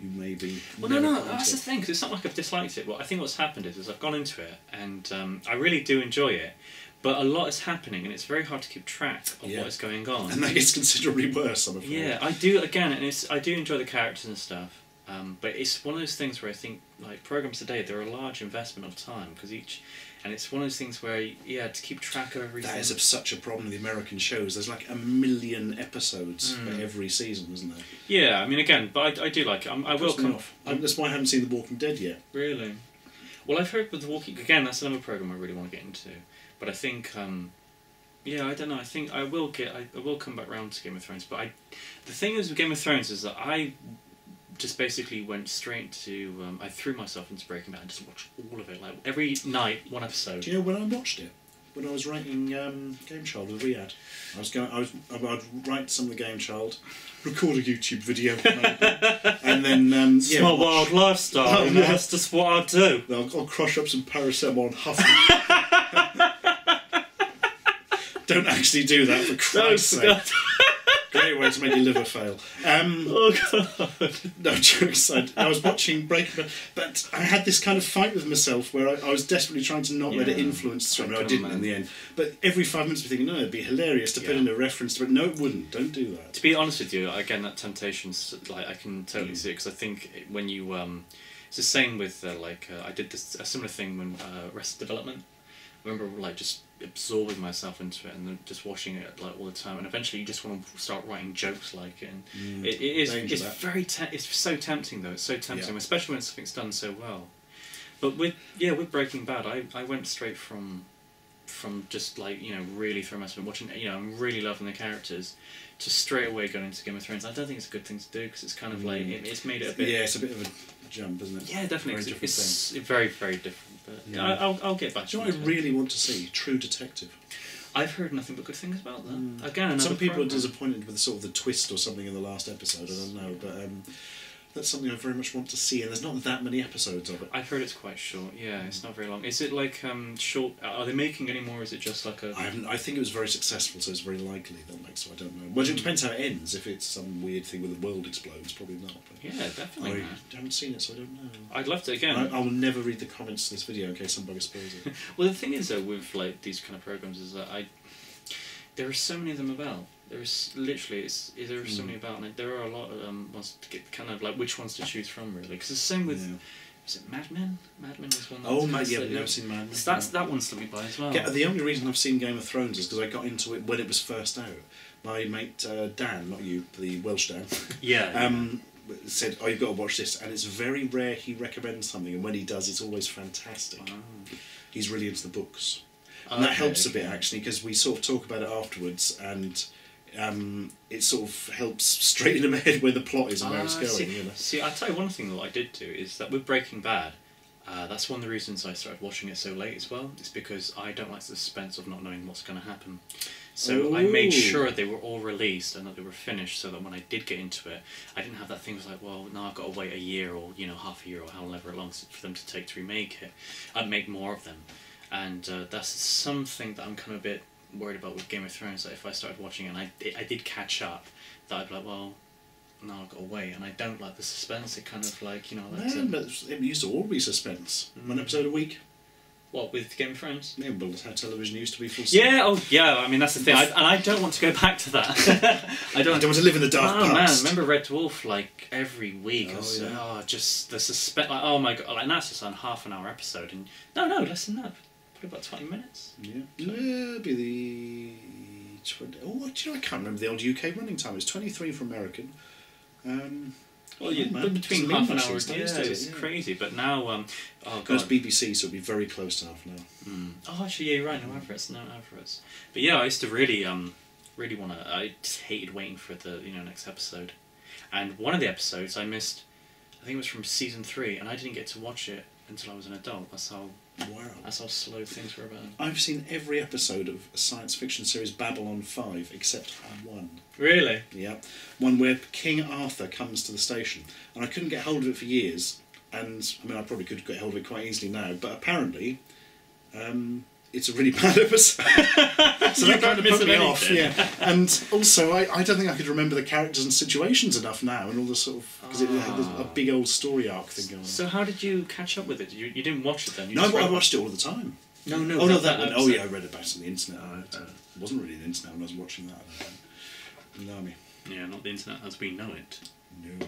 you may be.
Well, no, that's the thing. Because it's not like I've disliked it. Well, I think what's happened is I've gone into it, and I really do enjoy it. But a lot is happening, and it's very hard to keep track of what is going on.
And that gets considerably worse, I'm afraid.
Yeah, I do. Again, and I do enjoy the characters and stuff. But it's one of those things where I think, like, programs today, they're a large investment of time, and it's one of those things where, to keep track of everything.
That is such a problem with the American shows. There's like 1 million episodes for every season, isn't there?
Yeah, I mean, again, but I do like it. I will come
off. That's why I haven't seen The Walking Dead yet.
Really? Well, I've heard with The Walking... Again, that's another program I really want to get into. But I think... I don't know. I think I will come back round to Game of Thrones. But the thing is with Game of Thrones is that I just basically went straight to... I threw myself into Breaking Bad and just watched all of it. Like, every night, one episode.
Do you know when I watched it? When I was writing GameChild with Riyadh. I'd write some of the GameChild, record a YouTube video, maybe, and then...
it's my wild lifestyle, that's just what I do.
I'll crush up some paracetamol and huff Don't actually do that, for Christ's sake. Great way to make your liver fail.
Oh God!
No, jokes aside. I was watching Breaking Bad, but I had this kind of fight with myself where I was desperately trying to not let it influence through. I didn't in the end. But every 5 minutes, I'm thinking, no, it'd be hilarious to put in a reference to it. No, it wouldn't. Don't do that.
To be honest with you, again, that temptation's like I can totally see it, because I think when you it's the same with I did a similar thing when Arrested Development. I remember just absorbing myself into it and then just watching it all the time, and eventually you just want to start writing jokes like it. And it's very it's so tempting though. It's so tempting, especially when something's done so well. But with Breaking Bad, I went straight from just really throwing myself in watching. I'm really loving the characters, to straight away going into Game of Thrones. I don't think it's a good thing to do, because it's kind of it's made it a bit.
Yeah, it's a bit of a jump, isn't it?
Yeah, definitely. It's very, very different. But I'll get back.
Do you know what I really want to see? True Detective.
I've heard nothing but good things about that. Again,
some people are disappointed with sort of the twist or something in the last episode. I don't know, but that's something I very much want to see. And there's not that many episodes of it.
I've heard it's quite short. Yeah, it's not very long. Is it short? Are they making any more? Or is it just like a?
I think it was very successful, so it's very likely that so I don't know. Well, it depends how it ends. If it's some weird thing where the world explodes, probably not. But
yeah, definitely.
I haven't seen it, so I don't know.
I'd love to again.
I'll never read the comments to this video in case somebody spoils it.
Well, the thing is though with these kind of programs is that there are so many of them about. There's literally there are so many about, and there are a lot of ones to get kind of which ones to choose from really. Because it's the same with is it Mad Men? Mad Men was one.
I've never seen Mad Men.
That one's slipped me by as well.
Yeah, the only reason I've seen Game of Thrones is because I got into it when it was first out. My mate Dan, not you, the Welsh Dan. said, "Oh, you've got to watch this," and it's very rare he recommends something, and when he does, it's always fantastic.
Wow.
He's really into the books, and that helps a bit actually, because we sort of talk about it afterwards, and it sort of helps straighten in my head where the plot is and where it's going.
See, I'll tell you one thing that I did do is that with Breaking Bad, that's one of the reasons I started watching it so late as well. It's because I don't like the suspense of not knowing what's going to happen. So I made sure they were all released and that they were finished, so that when I did get into it, I didn't have that thing like, well, now I've got to wait a year or half a year or however long for them to take to remake it. I'd make more of them, and that's something that I'm kind of a bit worried about with Game of Thrones. That if I started watching it and I did catch up, that I'd be like, well, no, I've got to wait, and I don't like the suspense. It kind of like
but it used to all be suspense. One episode a week.
What, with Game of Thrones?
Yeah, well, that's how television used to be full.
Yeah, I mean that's the thing, and I don't want to go back to that. I don't want
to live in the dark past.
Man, remember Red Dwarf like every week? Just the suspense. Like, oh my god, like that's just a half an hour episode, and no, less than that. Probably about 20 minutes.
Yeah, it'd be the 20. Oh, I can't remember the old UK running time. It's 23 for American.
Well, between half an hour, it's crazy. But now, oh god,
that's BBC, so it'll be very close to half an hour.
Oh, actually, yeah, you're right. No adverts. But yeah, I used to really want to. I just hated waiting for the next episode. And one of the episodes I missed. I think it was from season 3, and I didn't get to watch it until I was an adult. That's how slow things were about.
I've seen every episode of a science fiction series Babylon 5 except one.
Really?
Yeah. One where King Arthur comes to the station. And I couldn't get hold of it for years. And, I mean, I probably could get hold of it quite easily now. But apparently, it's a really bad episode. So that kind of put me off. Yeah. And also, I don't think I could remember the characters and situations enough now. And all the sort of... Because it had a big old story arc thing going on.
So how did you catch up with it? You didn't watch it then?
I watched it all the time.
No.
Oh, no, that one. Oh, yeah, I read about it on the internet. It wasn't really the internet when I was watching that. Blimey.
Yeah, not the internet as we know it.
No.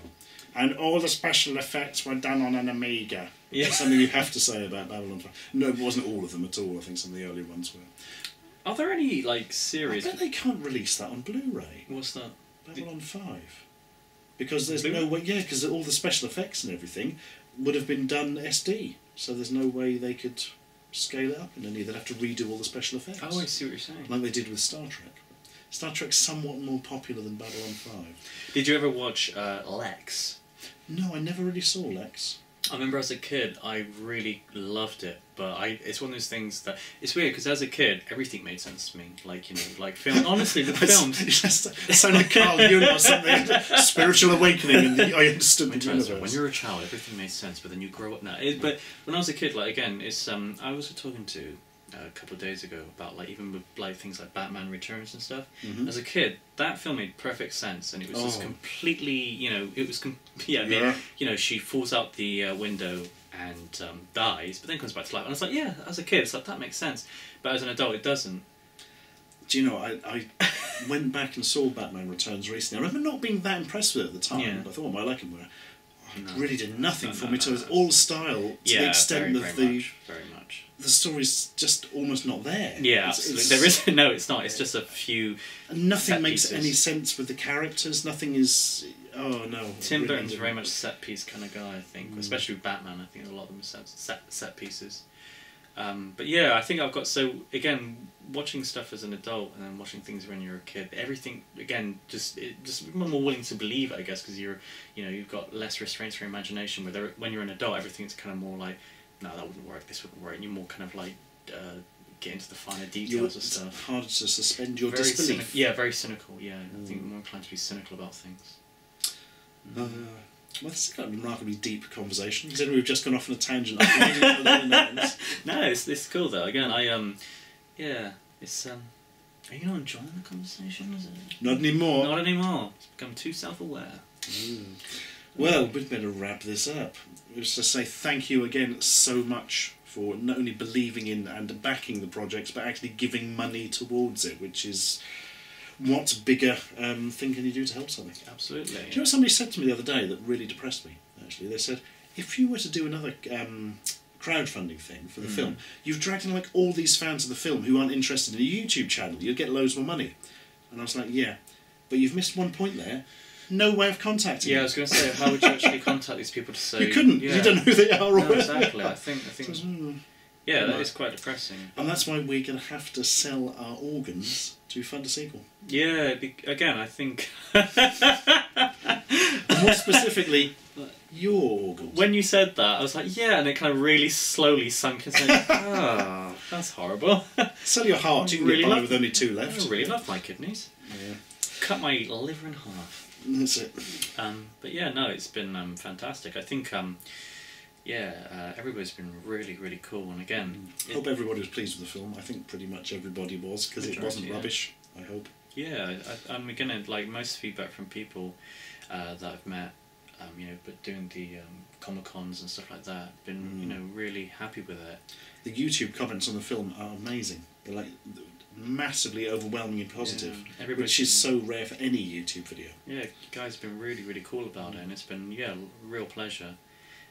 And all the special effects were done on an Amiga.
Yeah.
That's something you have to say about Babylon 5. No, it wasn't all of them at all. I think some of the early ones were.
Are there any, series...
I bet they can't release that on Blu-ray.
What's that?
Babylon 5. Because there's no way... Yeah, because all the special effects and everything would have been done SD. So there's no way they could scale it up in any. They'd have to redo all the special effects.
Oh, I see what you're saying.
Like they did with Star Trek. Star Trek's somewhat more popular than Babylon 5.
Did you ever watch Lex?
No, I never really saw Lex.
I remember as a kid, I really loved it, but it's one of those things that it's weird because as a kid, everything made sense to me. Like film. Honestly, the films.
It sounded like Carl Jung or something. Spiritual awakening, and I understood the universe.
When you're a child, everything made sense, but then you grow up now. But when I was a kid, it's I was talking to a couple of days ago about even with things like Batman Returns and stuff.
Mm-hmm.
As a kid, that film made perfect sense, and it was just completely, it was she falls out the window and dies, but then comes back to life. And it's like, yeah, as a kid, it's like that makes sense, but as an adult, it doesn't.
Do you know, I went back and saw Batman Returns recently. I remember not being that impressed with it at the time.
Yeah.
I thought, I like him. It really did nothing for me. So it was all style to the extent of
very much.
The story's just almost not there.
Yeah, absolutely. There is no. It's not. It's just a few.
And nothing makes any sense with the characters. Nothing is. Oh no.
Tim Burton's very much set piece kind of guy. I think, especially with Batman. I think a lot of them are set pieces. But yeah, I think I've got again watching stuff as an adult and then watching things when you're a kid. Everything again just more willing to believe it, I guess, because you've got less restraints for your imagination. When you're an adult, everything's kind of more like, no, that wouldn't work. This wouldn't work. And you're more kind of get into the finer details of stuff.
It's harder to suspend your disbelief.
Very cynical. Yeah, I think more inclined to be cynical about things.
Well, this is kind of a remarkably deep conversation, considering we've just gone off on a tangent.
No, it's cool though. Again, it's. Are you not enjoying the conversation? Is it?
Not anymore.
Not anymore. It's become too self-aware.
Well, we'd better wrap this up. Just to say thank you again so much for not only believing in and backing the projects, but actually giving money towards it, which is. What bigger thing can you do to help something?
Absolutely.
Do you know what somebody said to me the other day that really depressed me, actually? They said, if you were to do another crowdfunding thing for the film, you've dragged in all these fans of the film who aren't interested in a YouTube channel, you'd get loads more money. And I was like, yeah, but you've missed one point there. no way of contacting
Yeah, I
them.
was going to say, how would you actually contact these people to say...
You couldn't.
Yeah.
You don't know who they are or
No,
where
exactly.
they are.
I think
Mm.
yeah, that
Right.
is quite depressing.
And that's why we're going to have to sell our organs to fund a sequel.
Yeah, again, I think...
More specifically, your organs.
When you said that, I was like, yeah, and it kind of really slowly sunk in. Ah, that's horrible.
Sell your heart. You can
Really
get by
love-
with only 2 left.
I really love my kidneys.
Yeah.
Cut my liver in half.
That's it.
But yeah, no, it's been fantastic. I think, everybody's been really, really cool. And again,
I hope everybody was pleased with the film. I think pretty much everybody was, because it wasn't
Majority, yeah.
rubbish, I hope.
yeah, I'm again, like most feedback from people that I've met, but doing the Comic-Cons and stuff like that, been really happy with it.
The YouTube comments on the film are amazing. They're like massively overwhelmingly positive,
Everybody's
which is
been-
so rare for any YouTube video.
Yeah, you guys have been really, really cool about it, and it's been a real pleasure.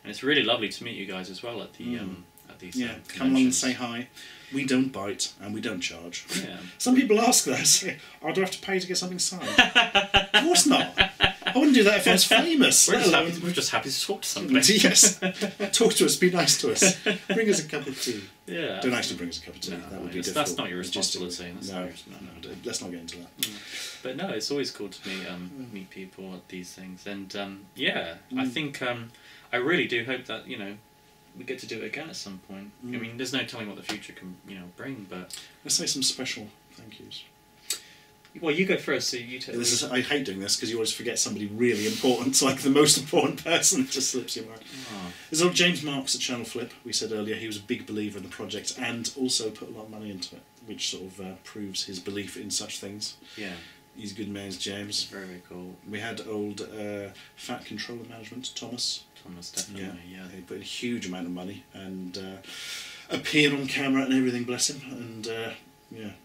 And it's really lovely to meet you guys as well at the at these
Yeah, come along and
conventions.
say hi. We don't bite and we don't charge.
Yeah.
Some people ask that, say, oh, do I have to pay to get something signed? Of course not. I wouldn't do that if I was famous.
We're just happy to talk to somebody.
Yes. Talk to us, be nice to us. Bring us a cup of tea.
Yeah.
Don't actually bring us a cup of tea.
No,
That would be
that's
difficult.
not your responsibility.
logistically.
That's
No,
not your-
no, let's not get into that.
But no, it's always cool to meet people at these things, and I think I really do hope that we get to do it again at some point. I mean, there's no telling what the future can bring, but
Let's say some special thank yous.
well, you go first. So you take.
I hate doing this because you always forget somebody really important, like the most important person just slips your mind.
Oh.
There's old James Marks at Channel Flip. We said earlier he was a big believer in the project and also put a lot of money into it, which sort of proves his belief in such things.
Yeah,
He's a good man, James.
very, very cool.
We had old Fat Controller Management, Thomas.
Thomas, definitely. Yeah.
He put a huge amount of money and appeared on camera and everything, bless him, and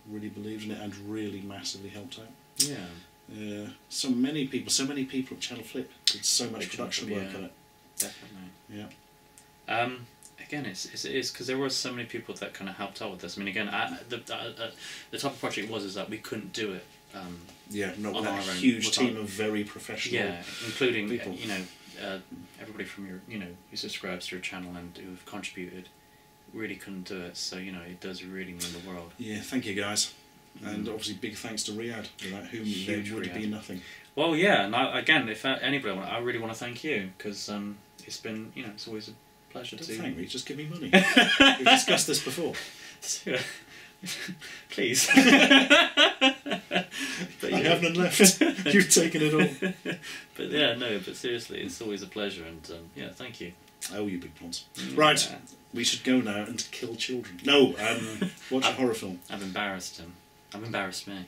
really believed in it and really massively helped out.
Yeah.
So many people at Channel Flip did so much
Very
production
Channel
work
Flip,
on it.
Definitely.
Yeah.
Again, it is because there were so many people that kind of helped out with this. I mean, again, the type of project was that we couldn't do it.
Not
On
with
our
a
own,
huge
with
team
our-
of very professional.
Yeah, including
people.
everybody from your who subscribes to your channel and who have contributed. Really couldn't do it, so it does really mean the world.
Yeah, thank you guys. And obviously big thanks to Riyadh, without whom there
Huge
would
Riyadh.
be nothing.
Well, yeah, and again, if anybody, I really want to thank you because it's been it's always a pleasure
Don't
to.
thank me, just give me money. We've discussed this before.
Please. But
I have none left. You've taken it all.
But yeah, no, but seriously, it's always a pleasure, and thank you.
Oh, you big plums. Right,
Yeah.
we should go now and kill children. No, watch a horror film.
I've embarrassed him. I've embarrassed me.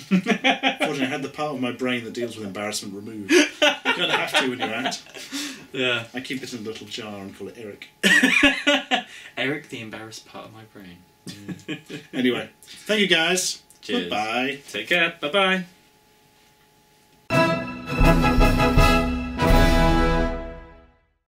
Fortunately, I had the part of my brain that deals with embarrassment removed. You kind of have to when you're out.
Yeah.
I keep it in a little jar and call it Eric.
Eric, the embarrassed part of my brain.
Anyway, thank you guys.
Cheers.
Goodbye.
Take care. Bye bye.